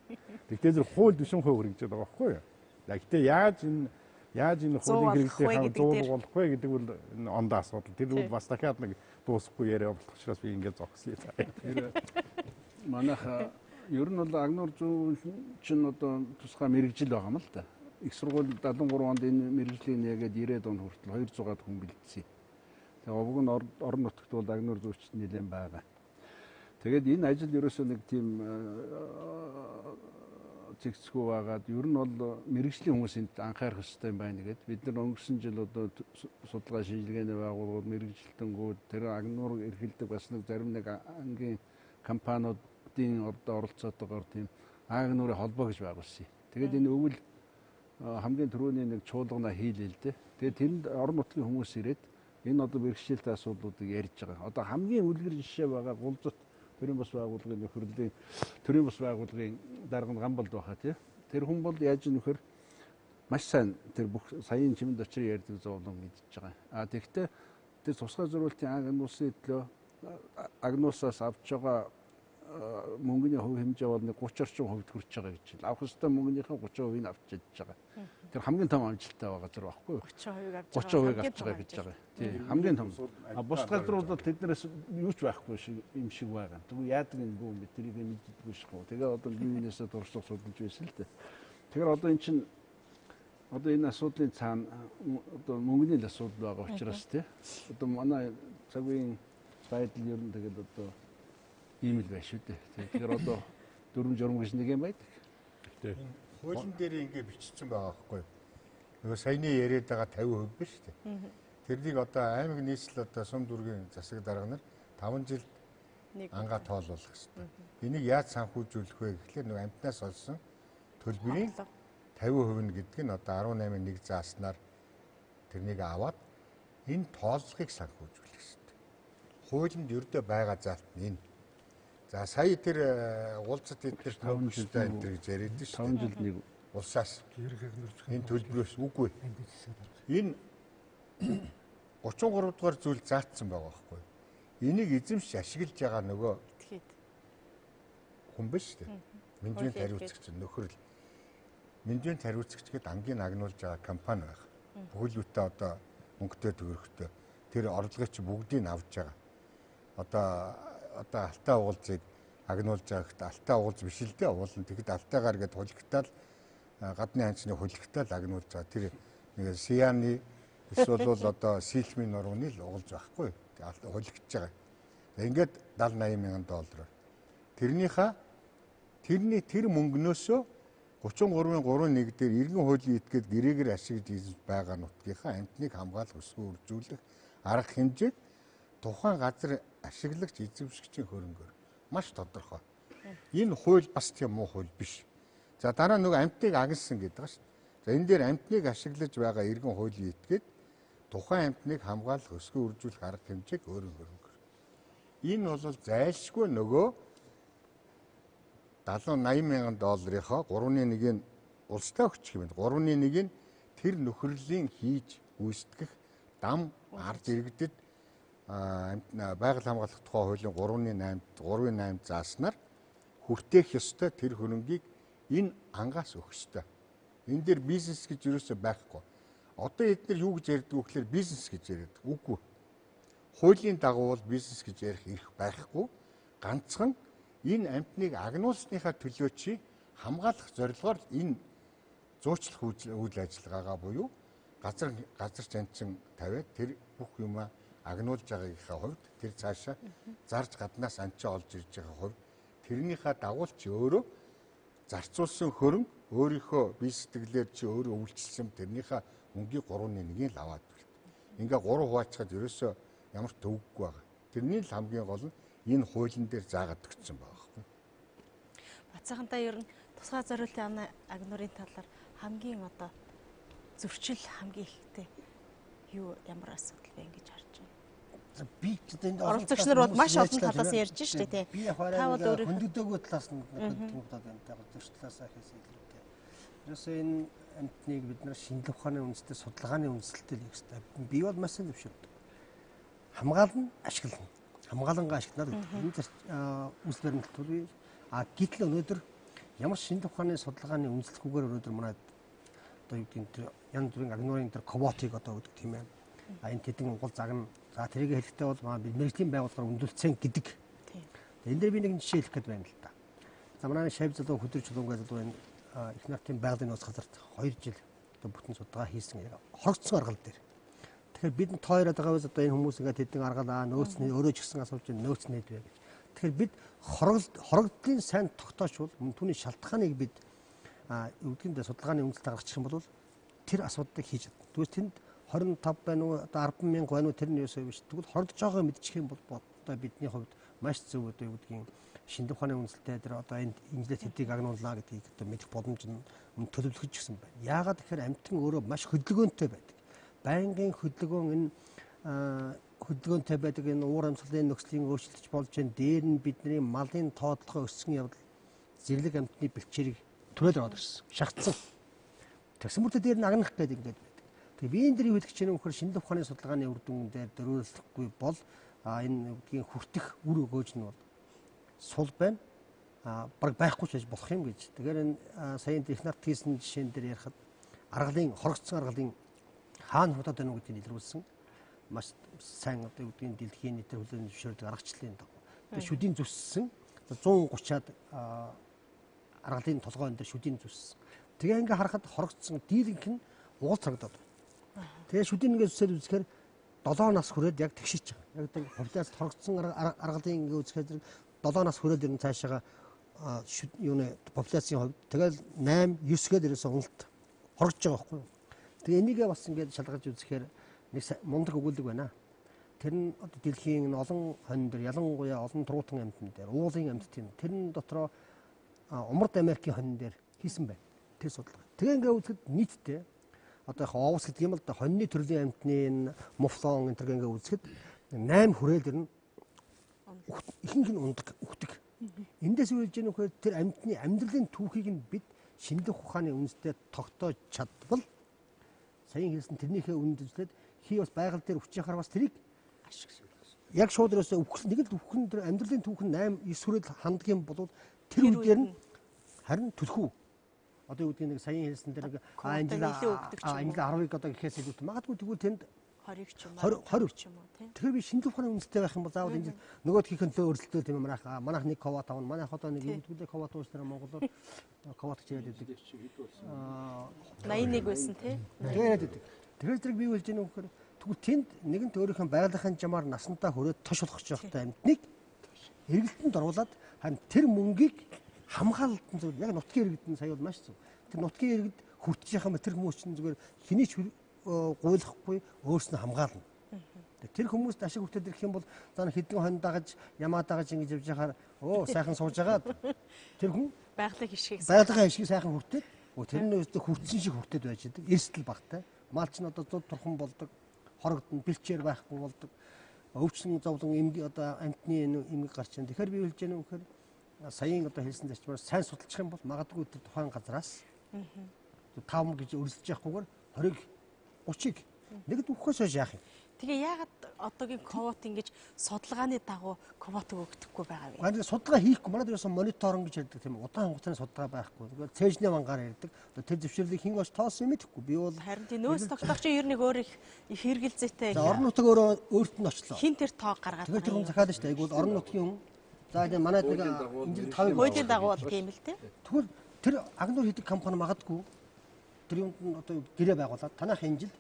Тэгтээ зэрэг хууль 40% хэрэгжиж байгаа байхгүй. Гэхдээ яаж энэ Яаж энэ хуулийг хэрэглэх зуул болох вэ гэдэг бол ондоо асуудал. Тэр бол бас дахиад нэг дуусахгүй яриа болох учраас би ингээд зогслоо. Тэр манайх ер нь бол агнуур зүүн чинь одоо тусгай мэргэжил байгаа юм л да. Их сургууль 73 онд энэ мэргэжлийн нэгээд 90-ад он хүртэл 200-аад хүн бэлдсэн. Тэгээ овог нь орон нутагт бол агнуур зүүч нэлээд байгаа. Тэгээд энэ ажил ерөөсөө нэг тийм зэгцгүй байгаад ер нь бол мэргэжлийн хүмүүсийн анхаарах хэрэгтэй юм байна гэдэг. Бид нар өнгөрсөн жил одоо судалгаа шинжилгээний байгууллагууд мэргэжилтэнгүүд тэр агнуур эрхэлдэг бас нэг зарим нэг ангийн компаниудын одоо оролцоотойгоор тийм агнуурын холбоо гэж байгуулсан. Тэгээд энэ өвөл хамгийн түрүүний нэг чуулгана хийлээ л дээ. Тэгээд тэнд орон нутгийн хүмүүс ирээд энэ одоо мэргэжлэлтэй асуудлуудыг ярьж байгаа. Одоо хамгийн үлгэр жишээ байгаа гулзат төрийн бас байгууллагын нөхөрлөлийн төрийн бас байгууллагын дарга Гамболд байхаа тий. Тэр хүн бол яаж нөхөр маш сайн тэр бүх саяын чимэнд очир ярьдаг зовлон мэдчихэж байгаа. Тэгэхдээ тэр тусгай зориултын агнуусын төлөө агнуусаас авч байгаа мөнгөний хувь хэмжээ бол 30 орчим хувьд хүрч байгаа гэж байна. Авах ёстой мөнгөнийхөө 30%-ийг авч чадж байгаа. Тэр хамгийн том амжилттай байгаа зэрэг байхгүй юу? 30% авч байгаа гэж байгаа. Тий, хамгийн том. Бус газруудад тэднээс юу ч байхгүй юм шиг байгаа. Тэгвэл яадаг юм бүү бид тэрийг мэддэггүй шүү. Тэгээ одоо биенээсээ дуршлах судалж байсан л дээ. Тэгэхээр одоо эн чинь одоо энэ асуудлын цаана одоо мөнгөний л асуудал байгаа учраас тий. Одоо манай цаг үеийн байдал ер нь тэгээд одоо ийм л байна шүү дээ. Тэгэхээр одоо дөрвөн журам гэж нэг юм байдаг. Гэтэ хуулийн дээр ингэ бичсэн байгаа байхгүй юу? Нөгөө саяны яриад байгаа 50% биш үү? Тэрнийг одоо аймаг нийслэл одоо сум дүргийн засаг дарга нар 5 жил ангаа тоолуулах хэрэгтэй. Энийг яаж санхүүжүүлэх вэ гэхлээр нөгөө амтнаас олсон төлбөрийн 50% гэдэг нь одоо 18-1 зааснаар тэрнийг аваад энэ тооллогыг санхүүжүүлэх хэрэгтэй. Хуулинд ердөө байгаа заалт нь энэ. За сая тэр уулзалт эдгээр 5 жилдээ энэ гэж яриад шүү. 5 жилд нэг улсаас энэ төлбөрөөс үгүй. Энэ 33 дугаар зүйл заагдсан байгаа байхгүй. Энийг эзэмшиж ашиглаж байгаа нөгөө хүн биш үү? Мэндийн тариуцагч нөхөрл. Мэндийн тариуцагч гэдэг ангийн агнуулж байгаа компани байх. Бүхэлдээ одоо мөнгөтэй төгрөгтэй тэр орлогыг чи бүгдийг авч байгаа. Одоо алтай уулзыг агнуулж байгаа гэхдээ алтай уулз биш л дээ уулна. Тэгэхэд алтайгаар гээд хулигтаал гадны анчны хулигтаал агнуулж байгаа. Тэр нэг Сианы эсвэл бол одоо Сүүлчийн нурууны л уулж байхгүй. Хулигтж байгаа. Ингээд 70-80 мянган доллараар. Тэр мөнгнөөсөө 33.3.1 дээр иргэн хуулийн этгээд гэрээгээр ашиглаж байгаа нутгийнхаа амтныг хамгаалах өсгөө үржүүлэх арга хэмжээг тухайн газар ашиглагч эзэмшигчийн хөрөнгөөр маш тодорхой. Энэ хууль бас тийм муу хууль биш. За дараа нөгөө амтныг агнсан гэдэг байгаа шүү. За энэ дээр амтныг ашиглаж байгаа иргэн хуулийн этгээд тухайн амтныг хамгаалах өсгөө үржүүлэх арга хэмжээг өөрөөр хөрөнгөөр. Энэ бол зайлшгүй нөгөө 70-80 мянган долларынхоо 3.1-ийг улстай өгч юм. 3.1-ийг тэр нөхрөлийн хийж үүсгэх дам ард иргэдэд байгаль хамгаалах тухай хуулийн 3.8 зааснаар хүртээх ёстой тэр хөрөнгийг энэ ангаас өгөх ёстой. Энэ дээр бизнес гэж юусоо байхгүй. Одоо эдгээр юу гэж ярьдаг вэ гэхээр бизнес гэж ярьдаг. Үгүй. Хуулийн дагуу бол бизнес гэж ярих эрх байхгүй. Ганцхан энэ амтныг агнуулсныхаа төлөө чи хамгаалах зорилгоор энэ зуучлах үйл ажиллагаагаа буюу газар жанчин тавиад тэр бүх юмаа агнуулж байгаагийнхаа хувьд тэр цаашаа зарж гаднаас анчаа олж ирж байгаа хувьд тэрнийхээ дагуу чи өөрөө зарцуулсан хөрөнгө өөрийнхөө бие сэтгэлээр чи өөрөө үйлчилсэн тэрнийхээ мөнгийн 3.1-ийг л аваад байна. Ингээ 3 хуваачаад ерөөсөө ямар ч төвөггүй байгаа. Тэрний л хамгийн гол нь энэ хуулийн дээр заагаад өгсөн байгаа байхгүй. Бацаахантай ер нь тусгай зориултын агнуурын талаар хамгийн одоо зөрчил хамгийн ихтэй юу ямар асуудал вэ гэж харж байна. Би энд оролцогч нар бол маш олон талаас ярьж штэ тий. Та бол өөрөө хөндөгдөөгөө талаас нь томтоод байна. Зөрчлөөсөө хийсэн илүүтэй. Ерөөсөө энэ амтныг бид нар шинжлэх ухааны үндэстэй судалгааны үндэслэлтэй хийх хэрэгтэй. Би бол маш сайн зөвшөөрдөг. Хамгаална, ашиглана. Хамгаалангаа ашиглаад энэ үйл баримтлал төрөй гэтэл өнөөдөр ямар шинжлэх ухааны судалгааны үндэслэлгүйгээр өнөөдөр манай одоо юу гэдэг тэр янз бүрийн агнуурын тэр квотыг одоо өгдөг тийм ээ. Энэ тэдэн угал загна. За тэрийг хэлэхдээ бол мэргэжлийн байгууллагаар өндөлцсөн гэдэг. Энэ дээр би нэг жишээ хэлэх гээд байна л да. За манай шавь залуу хөдөр чулуунгаа залуу энэ их нартын байгалийн нууц газарт 2 жил одоо бүтэн судалгаа хийсэн яг хорогдсон аргал дээр. Тэгэхээр бид тойроод байгаа үз одоо энэ хүмүүс ингээд тэдэн аргалаа нөөцний өөрөө ч гэсэн асууж байна нөөц нэд вэ. Тэгэхээр бид хорогдлын сайн тогтоочвол түүний шалтгааныг бид өвдгөндөө судалгааны үндэслэлд гаргачих юм бол тэр асуудлыг хийж чадна. Тэгвэл тэнд 25 байна уу одоо 10,000 байна уу тэр нь юусоо биш. Тэгвэл хорогдож байгааг мэдчих юм бол одоо бидний хувьд маш зөв одоо юу гэдгийг шинжлэх ухааны үндэслэлтэй тэр одоо энэ инжилт хэдийг агнууллаа гэдгийг одоо мэдэх боломж нь төлөвлөгөж гисэн байна. Яагаад тэгэхээр амьтан өөрөө маш хөдөлгөөнтэй байдаг. Байнгын хөдөлгөөн энэ хөдөлгөөнтэй байдаг энэ уур амьсгалын нөхцөлийн өөрчлөлт болж байна. Дээр нь бидний малын тоодлогоо өссөн явдал зэрлэг амьтны бэлчээрийг түрээлэр ороод ирсэн. Шахацсан. Тэгсэн мөртөө дээр нь агнах гэдэг ингээд байдаг. Тэгээ би энэ дэр юу хэлэх чинь нөхөр шинжлэх ухааны судалгааны үр дүн дээр дөрвөлөхгүй бол энэ үгдгийн хүртэх үр өгөөж нь бол сул байна. Бараг байхгүй ч байж болох юм гэж. Тэгэхээр энэ саяын их нарт хийсэн жишээн дээр ярихад аргалын хорогдсон аргалын хаана хотод байна гэдгийг илрүүлсэн. Маш сайн одоо үгдгийн дэлхийн нийтээр хүлээн зөвшөөрдөг аргачлалын дагуу. Тэгээ шүдийн зүссэн 130-аад аргалын толгойн дээр шүдийн зүссэн. Тэгээ ингээ харахад хорогдсон дийлэнх нь угал царагдаад байна. Тэгээ шүдийн ингээ зүсээд үзэхээр 7 нас хүрээд яг тэгшиж байгаа. Яг одоо популяц хорогдсон аргалын ингээ үзэхээр 7 нас хүрээд ирэн цаашаага юуны популяцийн хувьд тэгэл 8 9 гээд ерөөсөө уналт хорогдож байгаа байхгүй юу. Тэгээ энийгээ бас ингээд шалгаж үзэхээр нэг мундаг өгүүлэг байна. Тэр нь одоо дэлхийн олон хонь дээр ялангуяа олон тургуутан амьтан дээр уулын амьтдын тэрэн дотроо Умард Америкийн хонь дээр хийсэн байна. Тэр судалгаа. Тэгээ ингээд үзэхэд нийтдээ одоо яг овс гэдэг юм л да хоньны төрлийн амьтны муфлон энэ төр ингээд үзэхэд 8 хүрээлэр нь ихэнх нь ундаг өгдөг. Эндээс үйлж яах вэ? Тэр амьтны амьдралын түүхийг нь бид шинжлэх ухааны үндэстэй тогтоож чадвал саяын хэлсэн тэрнийхээ үндэслээд хий бас байгаль дээр өччихээр бас тэрийг яг шууд ерөөсөө үхсэн нэг л үхэн тэр амьдралын түүх нь 8 9 хүрээд ханддаг юм бол тэр үеэр нь харин төлхөө одоо юу гэдэг нэг саяын хэлсэн тэр нэг англи 10-ыг одоо гэхээс илүүтэй магадгүй тэгвэл тэнд 20 ч юм уу 20 ч юм уу тийм. Тэгэхээр би шинжлэх ухааны үндэстэй байх юм бол заавал энэ нөгөөдхийн төлөө өрсөлдөөл тийм манайх нэг квот авна. Манайх одоо нэг юм төлөө квот уушнаар Монголоор квот гэж яриад байдаг. 81 байсан тийм. Тэгээд байдаг. Тэгэхээр зэрэг би хэлж яах вэ гэхээр тэгвэл тэнд нэгэнт өөрийнхөө байгалийн жамаар насантаа хүрээд тош болгож явахтай амьтныг эргэлтэнд оруулаад харин тэр мөнгийг хамгаалалтын зөв яг нутгийн иргэдэн сая бол маш зөв. Тэр нутгийн иргэд хүртэж яхаа ма тэр хүмүүс чинь зүгээр хэний ч гуйлахгүй өөрснөө хамгаална. Тэр хүмүүст ашиг хүртээд ирэх юм бол заа хэдэн хонь дагаж ямаа дагаж ингэж явж яхаар сайхан сууж агаад тэр хүн байгалийн хишгийг сайхан хүртээд тэр нь өөртөө хүртсэн шиг хүртээд байж байгаа. Эрсдэл багтай. Мал ч н одоо зуд турхан болдог, хорогдно, бэлчээр байхгүй болдог. Өвчин зовлон эмгэг одоо амтны эмгэг гарч байна. Тэгэхээр би хэлж яах вэ гэхээр саяын одоо хэлсэн зарчмаар сайн судалчих юм бол магадгүй тэр тухайн газраас 5 гэж өрсөлдөж явахгүйгээр 20-ыг 30-ыг нэгд өгөхөөс хойш яах юм. Тэгээ яагаад одоогийн квот ингэж судалгааны дагуу квотыг өгдөхгүй байгаа вэ? Гэхдээ судалгаа хийхгүй манайд ерөөсөн мониторинг гэж ярьдаг тийм үү. Удаан хугацааны судалгаа байхгүй. Тэгэхээр цээжний вангаар ярьдаг. Тэр зөвшөөрлийг хэн оч тоосон юм мэдэхгүй. Би бол харин тийм нөөц тогтоох чинь ер нь өөр их хэрэгэлзээтэй. За орон нутаг өөрөө өөрт нь очлоо. Хин тэр тоо гаргаад байгаа. Тэр хүн захаад шүү дээ. Айгуул орон нутгийн хүн. За энэ манайд нэг энэ 5 хуулийн дагуу бол тийм л тийм. Тэгвэл тэр агнуур хийдэг компани магадгүй тэр юунд нь одоо гэрээ байгуулад танах энэ жил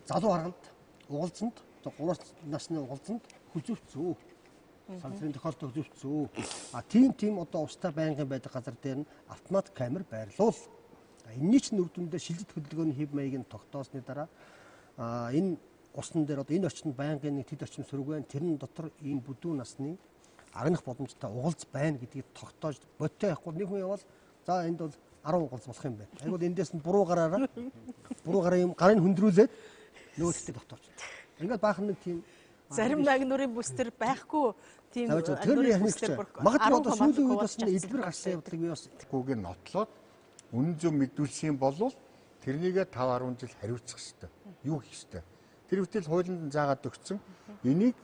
залуу аргалд угалзанд 3 насны угалзанд хүзүүцүү. Сансрын тохиолдолд хүзүүцүү. Тийм одоо устдаа байнгын байдаг газар дээр нь автомат камер байрлуул. Энэний ч нүр дүндээ шилжилт хөдөлгөөний хэв маягийг нь тогтоосны дараа энэ усан дээр одоо энэ орчинд байнгын нэг тэд орчим сөрөг байна. Тэрэн дотор ийм бүдүүн насны агнах боломжтой угалз байна гэдгийг тогтоож бодтой явахгүй нэг хүн явал за энд бол 10 угалз болох юм байна. Айгуул эндээс нь буруу гараа юм гарын хөндрүүлээд нөөцтэй тогтооч. Ингээд баахан нэг тийм зарим агнуурын бүстэр байхгүй тийм агнуурын бүстэр магадгүй одоо сүүлийн үед бас эдгээр гарсан явдлыг би бас гүүгийн нотлоод үнэн зөв мэдүүлсэн болвол тэрнийгээ 5-10 жил хариуцах хэрэгтэй. Юу хийх хэрэгтэй. Тэр үтэл хуулинд заагаад өгсөн. Энийг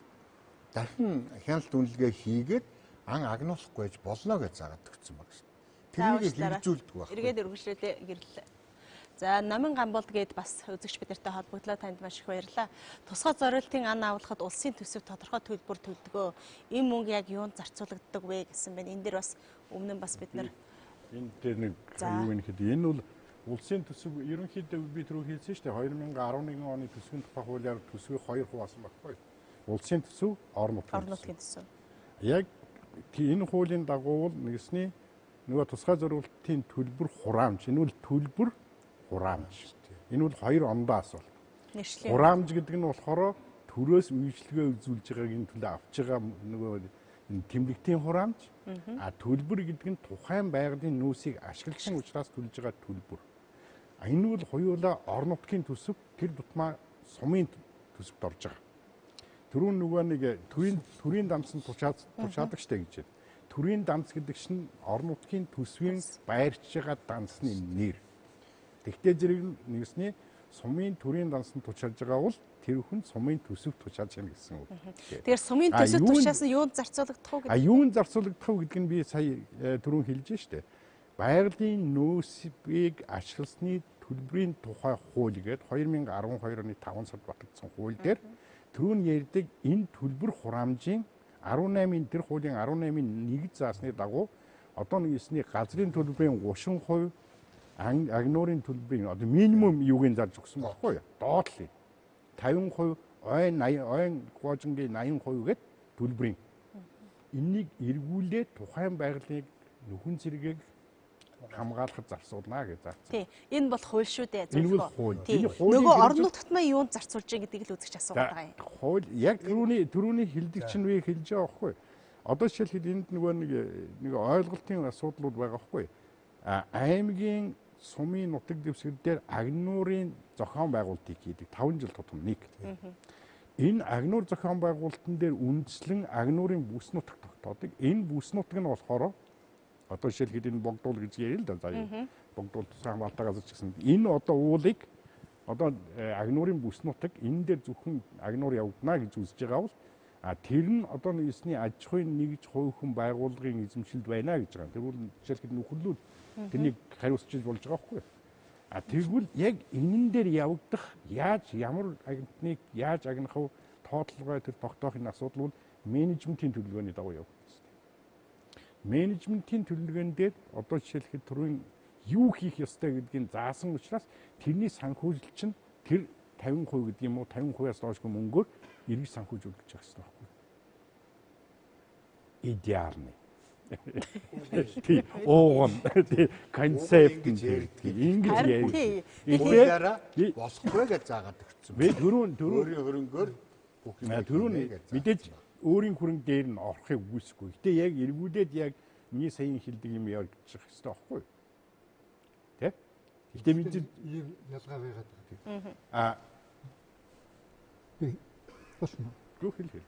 дахин хяналт үнэлгээ хийгээд ан агнуулахгүй байж болно гэж заагаад өгсөн баг шүү. Тэрнийг хэрэгжүүлдэг баг. Эргээд өргөжлөлөө гэрлээ. За номын гамболд гээд бас үзэгч бидэртэй холбогдлоо, танд маш их баярлалаа. Тусгай зориултын ан авалахад улсын төсөв тодорхой төлбөр төлдгөө. Энэ мөнгө яг юунд зарцуулагддаг вэ гэсэн байна. Энэ дээр бас өмнө нь бас бид нар энэ дээр нэг юу вэ гэхэд энэ бол улсын төсөв ерөнхийдөө би түрүү хэлсэн шүү дээ. 2011 оны төсвийн тухай хуулиар төсвийг 2 хуваасан баггүй. Улсын төсөв, орон нутгийн төсөв. Яг энэ хуулийн дагуу нэгсний нөгөө тусгай зориултын төлбөр хураамж. Энэ бол төлбөр хураамж. Энэ бол 2 ондоо асуулт. Хураамж гэдэг нь болохоор төрөөс үйлчлэгээ үзүүлж байгаагийн төлөө авч байгаа нөгөө тэмдэгтийн хураамж. Төлбөр гэдэг нь тухайн байгалийн нөөцийг ашигласан учраас төлж байгаа төлбөр. Энэ бол хоёулаа орон нутгийн төсөв, тэр дутмаа сумын төсөвт орж байгаа. Түрүүн нөгөө нэг төрийн дамцсан тушаадаг штэ гэж байна. Төрийн дамц гэдэг чинь орон нутгийн төсвийн байрч байгаа дансны нэр. Тэгтээ зэрэг нэгсний сумын төрийн дансанд тушаалж байгаа бол тэр хүн сумын төсөвт тушаалж яана гэсэн үг. Тэгэхээр сумын төсөвт тушаасан юунд зарцуулагдах вэ гэдэг? Юунд зарцуулагдах вэ гэдэг нь би сая түрүүн хэлж штэ. Байгалийн нөөцийг ашигласны төлбөрийн тухай хууль гээд 2012 оны 5 сард батлагдсан хууль дээр түрүүн ярьдаг энэ төлбөр хураамжийн 18-ын тэр хуулийн 18-ын 1 заасны дагуу одоо нэгсний газрын төлбөрийн 30%, агнуурын төлбөрийн одоо минимум юугийн зарж өгсөн байхгүй юу? Доотлын 50%, ойн гоожингийн 80% гээд төлбөрийн. Энийг эргүүлээ тухайн байгалийн нөхөн зэрэгийг хамгаалахад зарцуулна гэж заасан. Тий. Энэ бол хууль шүү дээ. Энэ бол хууль. Нөгөө орон нутгад маань юунд зарцуулж байгаа гэдгийг л үзэж асуугаад байгаа юм. Хууль яг түрүүний хэлдэг чинь би хэлж байгаа байхгүй. Одоо жишээлбэл энд нөгөө нэг ойлголтын асуудлууд байгаа байхгүй. Аймгийн сумын нутаг дэвсгэр дээр агнуурын зохион байгуулалтыг хийдэг 5 жил тутам нэг. Энэ агнуур зохион байгуулалтын дээр үндэслэн агнуурын бүс нутаг тогтоодог. Энэ бүс нутаг нь болохоор одоо жишээлбэл энэ богдуул гэж ярил л да. За богдуул тусгай хамгаалалтаа газар ч гэсэн энэ одоо уулыг одоо агнуурын бүс нутаг энэ дээр зөвхөн агнуур явагдана гэж үзэж байгаа бол тэр нь одоо нэгсний аж ахуйн нэгж хувийн байгууллагын эзэмшилд байна гэж байгаа. Тэгвэл жишээлбэл нөхөрлөл тэрнийг хариуцж болж байгаа байхгүй. Тэгвэл яг энэн дээр явагдах ямар агентныг яаж агнах вэ? Тоотлогоо тэр тогтоохын асуудал бол менежментийн төлөвлөгөөний дагуу явагдана. Менежментийн төлөвлөгөөн дээр одоо жишээлбэл түрүүн юу хийх ёстой гэдгийг заасан учраас тэрний санхүүжилт чинь тэр 50% гэдэг юм уу 50%-аас доошгүй мөнгөөр эргэж санхүүжүүлж байгаа гэсэн байхгүй. Идеалны. Тий, ууган, тий, концепт ингэж ярьж. Идеараа болохгүй гэж заагаад өгсөн. Би түрүүн хөрөнгөөр бүх юм мэдээж өөрийн хөрөнгө дээр нь орохыг үгүйсэхгүй. Гэтэ яг эргүүлээд яг миний саяын хэлдэг юм явагдчих хэрэгтэй байхгүй юу? Тэ? Гэтэ мэдээ ийм ялгаа байгаад байгаа. Би болно. Юу хэлээ?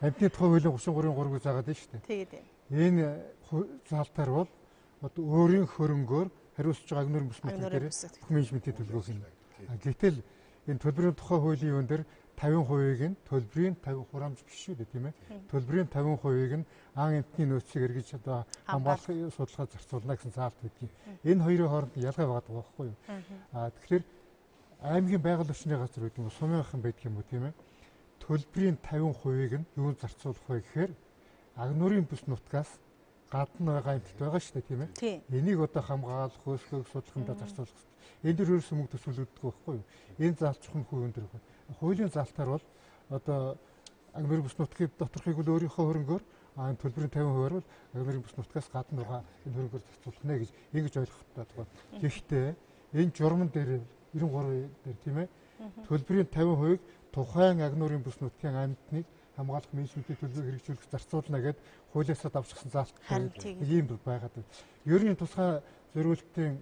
Амьтны тухай хуулийн 33-ын 3-ыг заагаад байна шүү дээ. Тэгээд энэ заалтаар бол одоо өөрийн хөрөнгөөр хариуцж байгаа агнуурын бүс нутаг дээр бүх менежментийн төлөвлөгөөг хийнэ. Гэтэл энэ төлбөрийн тухай хуулийн юун дээр 50%-ийг нь төлбөрийн 50 хураамж биш шүү дээ тийм ээ. Төлбөрийн 50%-ийг нь ан эмтний нөөцийг эргэж одоо хамгаалахын судалгаа зарцуулна гэсэн заалт байдгийг. Энэ хоёрын хооронд ялгаа байгаа байхгүй юу? Тэгэхээр аймгийн байгаль орчны газар гэдэг нь сумынхан байдаг юм уу тийм ээ. Төлбөрийн 50%-ийг нь юунд зарцуулах вэ гэхээр агнуурын бүс нутгаас гадна байгаа эмтд байгаа шүү дээ тийм ээ. Энийг одоо хамгаалах, хөөсгөх, судлахындаа зарцуулах хэрэгтэй. Энэ дэр ерөөсөн мөнгө төсвөлөгддөг байхгүй юу? Энэ заалчхан хувийн дээр байна. Хуулийн заалтаар бол одоо агнуурын бүс нутгийн доторхыг бол өөрийнхөө хөрөнгөөр энэ төлбөрийн 50%-аар бол агнуурын бүс нутгаас гадна байгаа энэ хөрөнгөөр зарцуулах нэ гэж ингэж ойлгох таадаг. Гэхдээ энэ журман дээр 93 дээр тийм ээ. Төлбөрийн 50%-ийг тухайн агнуурын бүс нутгийн амьтныг хамгаалах менежментийн төлөвлөгөө хэрэгжүүлэх зарцуулна гэд хуулиасаа давчсан заалт ийм байгаад байна. Ер нь тусгай зориултын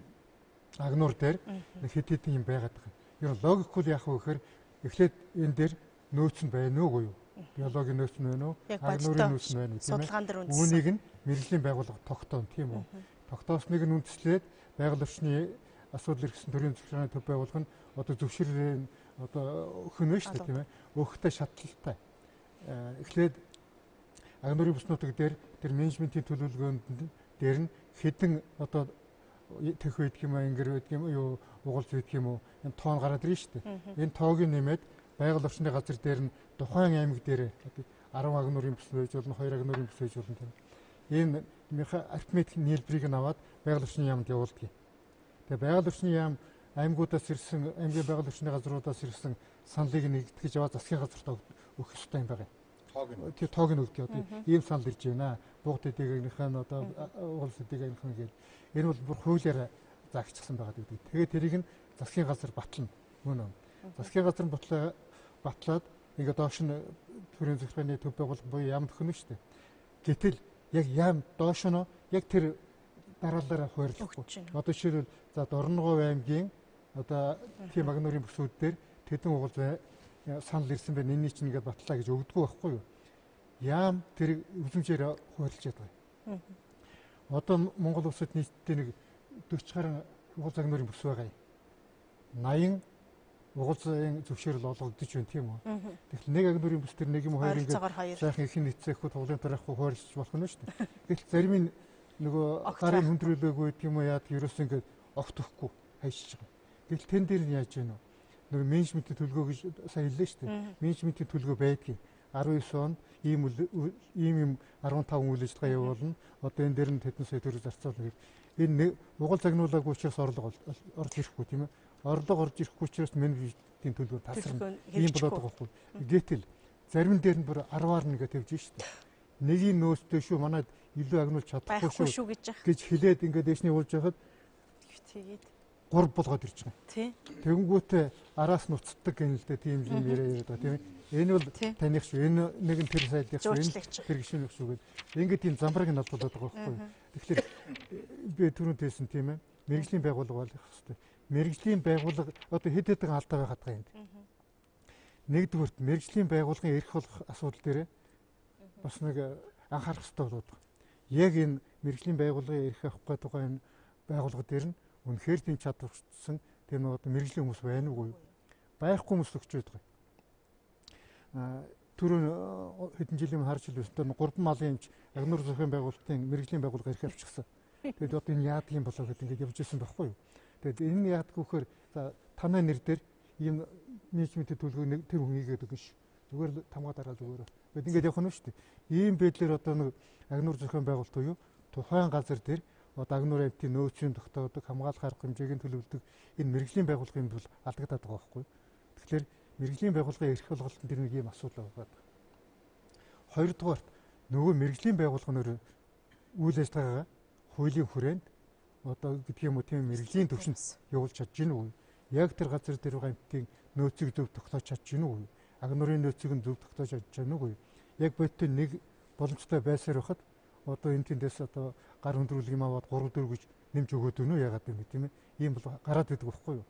агнуур дээр хэд хэдэн юм байгаад байгаа. Ер нь логикгүй яах вэ гэхээр эхлээд энэ дээр нөөц нь байна уугүй юу? Биологийн нөөц нь байна уу? Агнуурын нөөц нь байна уу? Тийм ээ. Үүнийг нь мэргэжлийн байгууллага тогтооно тийм үү? Тогтоосныг нь үндэслээд байгаль орчны асуудал ирсэн төрийн захиргааны төв байгууллага нь одоо зөвшөөрөл одоо өгөх нь шүү дээ тийм ээ. Өгөхтэй шатлалтай. Эхлээд агнуурын бүс нутаг дээр тэр менежментийн төлөвлөгөөнд дээр нь хэдэн одоо тэх байдаг юм аа, ингэр байдаг юм юу, угалж байдаг юм уу? Энэ тоон гараад ирнэ шүү дээ. Энэ тоог нэмээд байгаль орчны газар дээр нь тухайн аймаг дээр 10 агнуурын бүс байж болно, 2 агнуурын бүс байж болно тийм. Энэ арифметик нийлбэрийг нь аваад байгаль орчны яамд явуулдаг юм. Тэгээ байгаль орчны яам аймагуудаас ирсэн, аймгийн байгаль орчны газруудаас ирсэн саналыг нэгтгэж яваад засгийн газарт өгөх ёстой юм байна. Тоог нь өгдөг. Одоо ийм санал ирж байна. Буугт эдгийнх нь одоо угалс эдгийнх нь гээд энэ бол бүр хуулиараа заагдчихсан байгаа гэдэг. Тэгээд тэрийг нь засгийн газар батлна. Мөн. Засгийн газар нь батлаад ингээд доош нь төрийн захиргааны төв байгууллага буюу яамд өгнө шүү дээ. Гэтэл яг яам доош нь яг тэр дараалалаараа хуваарлахгүй. Одоо жишээлбэл за Дорногов аймгийн одоо тийм агнуурын бүсүүд дээр тэдэн угалс санал ирсэн байна. Энэний чинь ингээд батлаа гэж өгдөггүй байхгүй юу? Яам тэр үзмжээр хуваарлж байгаа. Одоо Монгол улсад нийтдээ нэг 40 гаруй угалс агнуурын бүс байгаа юм. 80 угалзын зөвшөөрөл олгогдож байна тийм үү. Тэгэхээр нэг агнуурын бүс төр нэг юм хоёр ингээд сайхан их нийцээхгүй тоглоом тарахгүй хуваарлж болох нь шүү дээ. Гэтэл зарим нь нөгөө гарын хүндрүүлээгүй гэдэг юм уу яад ерөөс ингээд огт өгөхгүй хайшиж байгаа. Гэтэл тэн дээр нь яаж вэ? Нөгөө менежментийн төлгөө гэж сайн хэллээ шүү дээ. Менежментийн төлгөө байдгийг 19 онд ийм 15 үйл ажиллагаа явуулна. Одоо энэ дээр нь тэдэн сая төгрөг зарцуулна гэдэг. Энэ угал загнуулаагүй учраас орлого орж ирэхгүй тийм ээ. Орлого орж ирэхгүй учраас менежментийн төлгөө тасарна. Ийм болоод байгаа байхгүй. Гэтэл зарим дээр нь бүр 10-аар нэгэ тавьж штэ. Нэгийн нөөцтэй шүү манайд илүү агнуулж чадахгүй шүү гэж хэлээд ингээд дэшний уулж яхад тэгээд 3 болгоод ирж байгаа. Тий. Тэгэнгүүтээ араас нуцдаг гэнэлдэ тийм юм яриад байгаа тийм ээ. Энэ бол таних шүү. Энэ нэг нь тэр сайдных шүү. Энэ тэр гişүнх шүү гэдэг. Ингээд тийм замбраг нь албалаад байгаа байхгүй. Тэгэхээр би түрүүнд хэлсэн тийм ээ. Мэргэжлийн байгууллага болох хэрэгтэй. Мэргэжлийн байгууллага одоо хэд хэдэн алдаа байгаад байгаа юм. Нэгдүгürt мэргэжлийн байгууллагын эрх болох асуудал дээр бас нэг анхаарах хэрэгтэй болоод байна. Яг энэ мэргэжлийн байгууллагын эрх авах гэдэг энэ байгууллага дээр нь үнэхээр тийм чадварчсан тийм нэг одоо мэргэжлийн хүмүүс байна уу? Байхгүй хүмүүс өгч байдаг. Түрүүн хэдэн жилийн харж илүүстэй 3 малын эмч агнуур зохион байгуулалтын мэргэжлийн байгууллага эрх авчихсан. Тэгээд одоо энэ яадаг юм болоо гэдэг ингээд явж ирсэн байхгүй юу? Тэгээд энэ яадаг вөхөр танай нэр дээр ийм менежментийн төлгөө тэр хүн хийгээд өгнө ш. Зүгээр л тамга дараа зүгээр. Ингээд ингээд явах нь шүү дээ. Ийм байдлаар одоо нэг агнуур зохион байгуулалт уу юу? Тухайн газар дээр одоо агнуур амтын нөөцийн тогтоодог хамгаалах арга хэмжээг төлөвлөдөг энэ мэргэжлийн байгууллагын бол алдагдаад байгаа байхгүй. Тэгэхээр мэргэжлийн байгууллагын эрх олголтын тэр нэг ийм асуудал байгаа. Хоёрдугаарт нөгөө мэргэжлийн байгууллагын үйл ажиллагаагаа хуулийн хүрээнд одоо гэдэг юм уу тийм мэргэжлийн төвшөнд явуулж чадж гин үү? Яг тэр газар дээр байгаа амтын нөөцийг зөв тогтоож чадж гин үү? Агнуурын нөөцийг нь зөв тогтоож чадж гин үү? Яг бодтой нэг боломжтой байсаар байхад одоо энэ тэндээс одоо гар хөндрүүлэг юм аваад 3-4 гэж нэмж өгөөд өнөө яагаад юм тийм ээ? Ийм бол гараад идэг байхгүй юу?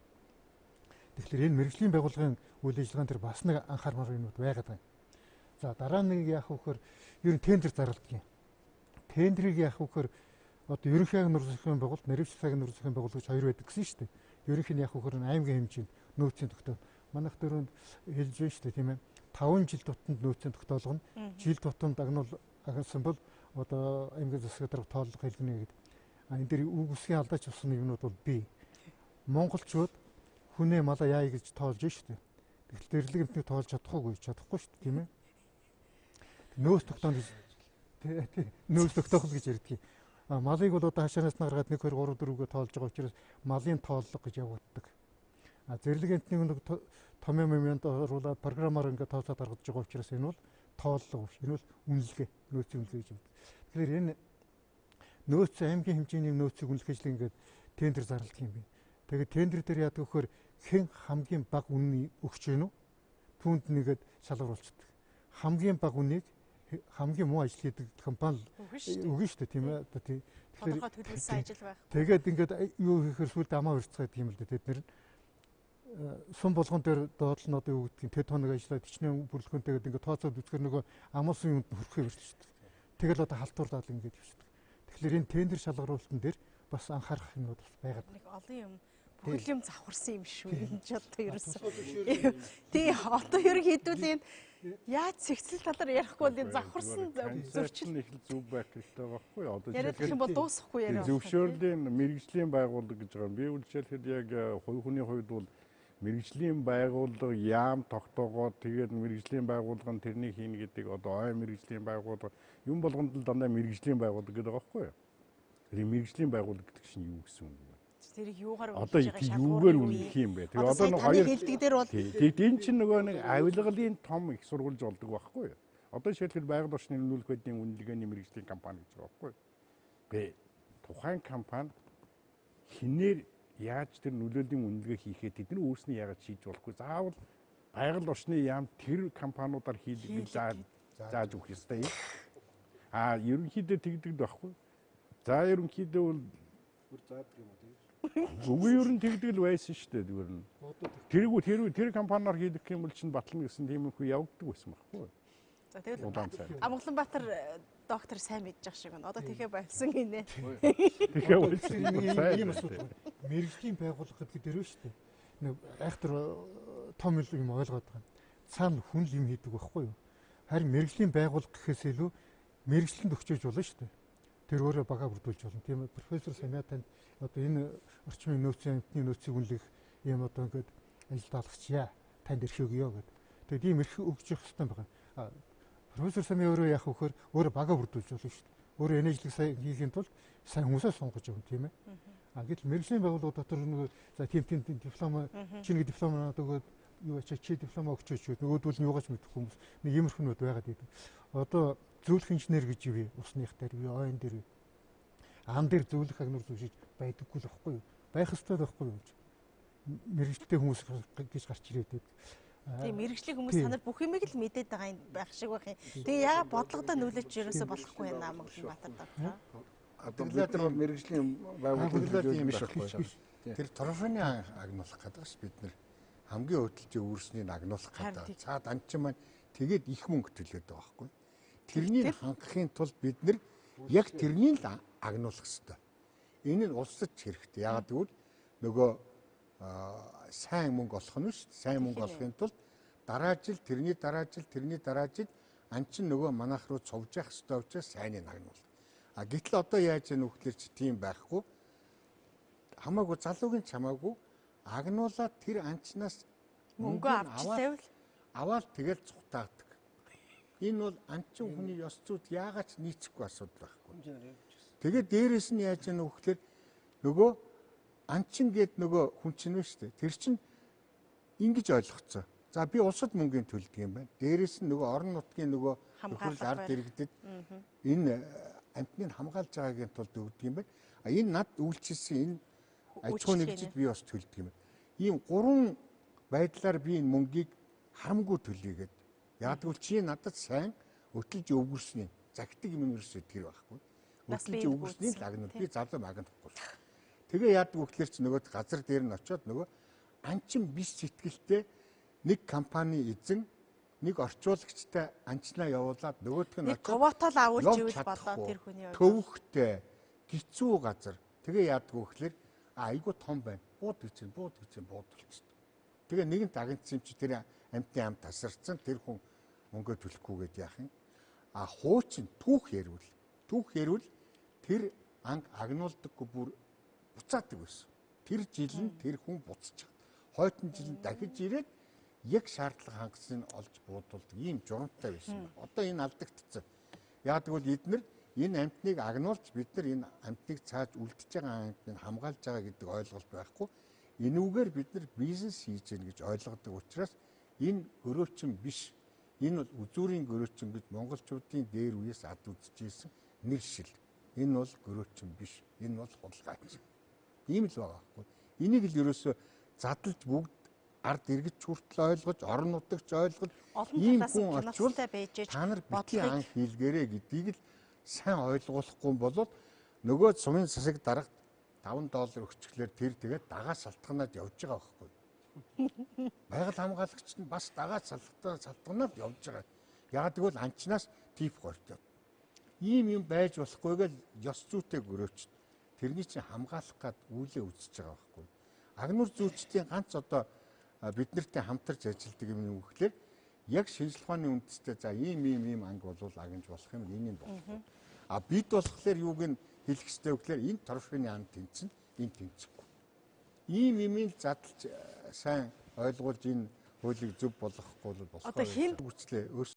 Тэгэхээр энэ мэргэжлийн байгууллагын үйл ажиллагаан дээр бас нэг анхаармаар юмуд байгаад байна. За дараа нэг яах вөхөр ер нь тендер зарладаг юм. Тендерийг яах вөхөр одоо ерөнхий агнуур зохион байгуулалт, наривчлал агнуур зохион байгуулалт гэж хоёр байдаг гэсэн шүү дээ. Ерөнхий нь яах вөхөр аймгийн хэмжээнд нөөцийн тогтоол. Манайх дөрөнд хэлж байна шүү дээ тийм ээ. 5 жил тутамд нөөцийн тогтоолгоно. Жил тутамд агнуул агнсан бол одоо аймгийн засаг дарга тооллого хэлгэнэ гэдэг. Энэ дээр үг үсгийн алдаач болсон юмнууд бол бий. Монголчууд хүнээ малаа яая гэж тоолж шүү дээ. Тэгтэл дэрлэг эмтнийг тоолж чадахгүй шүү дээ тийм ээ. Нөөц тогтоох гэж ярьдаг юм. Малыг бол одоо хашаанаас гаргаад 1 2 3 4-гээ тоолж байгаа учраас малын тооллого гэж явагддаг. Зэрлэг эмтнийг нэг томьёо момент оруулаад програмаар ингээд тооцоод гаргаж байгаа учраас энэ бол тооллого биш. Энэ бол үнэлгээ, нөөцийн үнэлгээ гэж явдаг. Тэгэхээр энэ нөөц аймгийн хэмжээний нөөцийг үнэлэх ажил ингээд тендер зарладаг юм байна. Тэгээд тендер дээр яадаг вөхөр хэн хамгийн бага үнэ өгч гэнэ үү? Түүнд нэгээд шалгаруулцдаг. Хамгийн бага үнийг хамгийн муу ажил хийдэг компани өгнө шүү дээ тийм ээ. Тэгэхээр төлөвлөсөн ажил байх. Тэгээд ингээд юу хийхээр сүлд амаа урьцгаад юм л дээ тэд нэр сум болгон дээр доотлол нь одоо юу гэдгийг тэд хоног ажиллаад хичнээн бүрэлдэхүүнтэйгээд ингээд тооцоод үзэхэр нөгөө амуусын юунд хөрөхөө ирсэн шүү дээ. Тэгэл одоо халтуурлаад ингээд явчихдаг. Тэгэхээр энэ тендер шалгаруулалтын дээр бас анхаарах юмуд бас байгаад. Нэг олон юм Бүх юм завхарсан юм шүү. Энэ ч одоо ерөөсөн. Тий, одоо ерөнхийдөө энэ яаж цэгцэл талаар ярихгүй бол энэ завхарсан зөрчил их зүг байх хэрэгтэй байхгүй юу? Одоо яриад их юм бол дуусахгүй яриа. Зөвшөөрлийн мэргэжлийн байгууллага гэж байгаа юм. Би үлчээлхэд яг хүний хувьд бол мэргэжлийн байгууллага яам тогтоогоод тэгээд мэргэжлийн байгууллага нь тэрнийг хийнэ гэдэг одоо ой мэргэжлийн байгууллага юм болгонд л дандаа мэргэжлийн байгууллага гэдэг байгаа байхгүй юу? Тэр мэргэжлийн байгууллага гэдэг чинь юу гэсэн үг вэ? Тэрийг юугаар одоо юугаар үнэлэх юм бэ? Тэгээ одоо нэг хоёр хэлдэг дээр бол тэгээд энэ чинь нөгөө нэг авилгалын том их сургуулж болдог байхгүй юу? Одоо жишээлбэл байгаль орчны нөлөөлөх байдлын үнэлгээний мэргэжлийн компани гэж байгаа байхгүй юу? Бэ тухайн компани хинээр яаж тэр нөлөөлийн үнэлгээ хийхэд тэдний өөрснөө яагаад шийдэж болохгүй заавал байгаль орчны яам тэр компаниудаар хийлгэж зааж өгөх ёстой юм. Ерөнхийдөө тэгдэг байхгүй. За ерөнхийдөө бол бүр заадаг юм уу? Үгүй ер нь тэгдэг л байсан шүү дээ зүгээр нь. Тэр компаниар хийдэг юм бол чинь батлна гэсэн тийм их явагддаг байсан байхгүй. За тэгэл Монголбаатар доктор сайн мэдж байгаа шиг байна. Одоо тэгэхээр болсон гинэ. Тэгэхээр ийм асуудал. Мэргэжлийн байгууллага гэдэг дөрөв шүү дээ. Нэг айхтар том юм ойлгоод байгаа. Цаана хүн л юм хийдэг байхгүй юу? Харин мэргэжлийн байгууллага гэхээс илүү мэргэжлэнд өгчөөж болно шүү дээ. Тэр өөрөө бага бүрдүүлж болно. Тийм ээ профессор Самиа танд одоо энэ орчмын нөөцийн амтны нөөцийг үнэлэх юм одоо ингээд ажил даалгачаа танд эрх өгье гэдэг. Тэгээд ийм эрх өгч явах хэрэгтэй байна. Профессор Самиа өөрөө яах вөхөр өөрөө бага бүрдүүлж болно шүү дээ. Өөрөө энэ ажлыг сайн хийхийн тулд сайн хүмүүсээ сонгож өгнө тийм ээ. Гэтэл мэргэжлийн байгууллага дотор нөгөө за тийм диплом чиний диплом надад өгөөд юу ачаа чи диплом өгчөөч нөгөөдөл нь юугаач мэдэх хүмүүс нэг иймэрхүүнүүд байгаад идэв. Одоо зөвлөх инженер гэж юу усных дээр юу ойн дээр ан дээр зөвлөх агнуур зүшиж байдаггүй л байхгүй юу? Байх ёстой байхгүй юу? Мэргэжлтэй хүмүүс гэж гарч ирээд байдаг. Тийм мэргэжлийн хүмүүс санаар бүх юмыг л мэдээд байгаа юм байх шиг байх юм. Тэгээ яа бодлогодоо нүүлж ерөөсө болохгүй байна Монголбаатар доктор. Адилбатар бол мэргэжлийн байгууллага юм биш байхгүй. Тэр трофины агнуулах гэдэг ш бид нэр хамгийн хөдөлж өөрснийг агнуулах гэдэг. Цаад анчин маань тэгээд их мөнгө төлөөд байгаа байхгүй. Тэрнийг хангахын тулд бид нэр яг тэрнийг л агнуулах хэрэгтэй. Энэ нь улсад хэрэгтэй. Яагаад гэвэл нөгөө сайн мөнгө олох нь шүү дээ. Сайн мөнгө олохын тулд дараа жил тэрний дараа жил анчин нөгөө манайх руу цовж явах хэрэгтэй учраас сайныг агнуул. Гэтэл одоо яаж яах вэ ч тийм байхгүй. Хамаагүй залуугийн чамаагүй агнуулаад тэр анчнаас мөнгө аваад тэгэл цухтаадаг. Энэ бол анчин хүний ёс зүйд яагаад ч нийцэхгүй асуудал байхгүй. Тэгээд дээрэс нь яаж яах вэ гэхээр нөгөө анчин гээд нөгөө хүн чинь вэ шүү дээ. Тэр чинь ингэж ойлгоцсон. За би улсад мөнгөний төлдөг юм байна. Дээрэс нь нөгөө орон нутгийн нөгөө нөхрөл ард иргэдэд энэ амтныг хамгаалж байгаагийн тулд өгдөг юм байна. Энэ над үйлчилсэн энэ аж ахуй нэгжид би бас төлдөг юм байна. Ийм гурван байдлаар би энэ мөнгийг харамгүй төлөйгээд яадаг бол чи надад сайн өтөлж өвгөрсний загтаг юм ерөөсөө тэр байхгүй. Өтөлж өвгөрсний л агнууд би залуу агнахгүй. Тэгээ яадаг вөхлөр чи нөгөө газар дээр нь очиод нөгөө анчин биш сэтгэлтэй нэг компани эзэн нэг орчуулагчтай анчнаа явуулаад нөгөөх нь очиод говотол авуулж ивэл болоо тэр хүний ойлголт. Төвөгтэй гизүү газар. Тэгээ яадаг вөхлөр айгуу том байна. Бууд гэж буудулчихсан. Тэгээ нэгэн дагнцсан чи тэр амтны ам тасарсан тэр хүн мөнгө төлөхгүйгээд яах юм? Хуучин түүх ярил тэр анги агнуулдаггүй бүр буцаадаг байсан. Тэр жил нь тэр хүн буцчих. Хойдон жил нь дахиж ирээд яг шаардлага хангалтыг олж буудуулдаг ийм журамтай байсан. Одоо энэ алдагдчихсан. Яагаад гэвэл эдгээр энэ амтныг агнуулж бид нар энэ амтныг цааж үлдчихэж байгаа амтныг хамгаалж байгаа гэдэг ойлголт байхгүй. Энүүгээр бид нар бизнес хийж гэнэ гэж ойлгодог учраас энэ гөрөөчн биш. Энэ бол үзүүрийн гөрөөчн гэж монголчуудын дээр үеэс ад үзчихсэн нэр шил. Энэ бол гөрөөчн биш. Энэ бол хулгайч. Ийм л байгаа байхгүй. Энийг л ерөөсөө задлж бүгд ард иргэд хүртэл ойлгож, орон нутагч ойлгож, ийм хүн очвол та нар битгий анх хийлгээрэй гэдгийг л сайн ойлгуулахгүй бол нөгөө сумын засаг дарагт $5 өгчихлээр тэр тэгээд дагаа салтганаад явж байгаа байхгүй. Байгаль хамгаалагч нь бас дагаа салтганаад явж байгаа. Яагаад гэвэл анчнаас тип гортоо. Ийм юм байж болохгүйгээл ёс зүйтэй гөрөөч. Тэрний чинь хамгаалах гад үйлээ үзэж байгаа байхгүй. агнуур зүйчдийн ганц одоо бид нартэй хамтарч ажилладаг юм юу гэхээр яг шинжлэх ухааны үндэстэй за ийм анги болвол агнж болох юм энийг болох. А бид болохоор юуг нь хэлэх ёстой вэ гэхээр энэ торшины ан тэнцэн энэ тэнцэхгүй. Ийм имийг задлж сайн ойлгуулж энэ хуулийг зөв болгохгүй бол болох. Одоо хин хүчлээ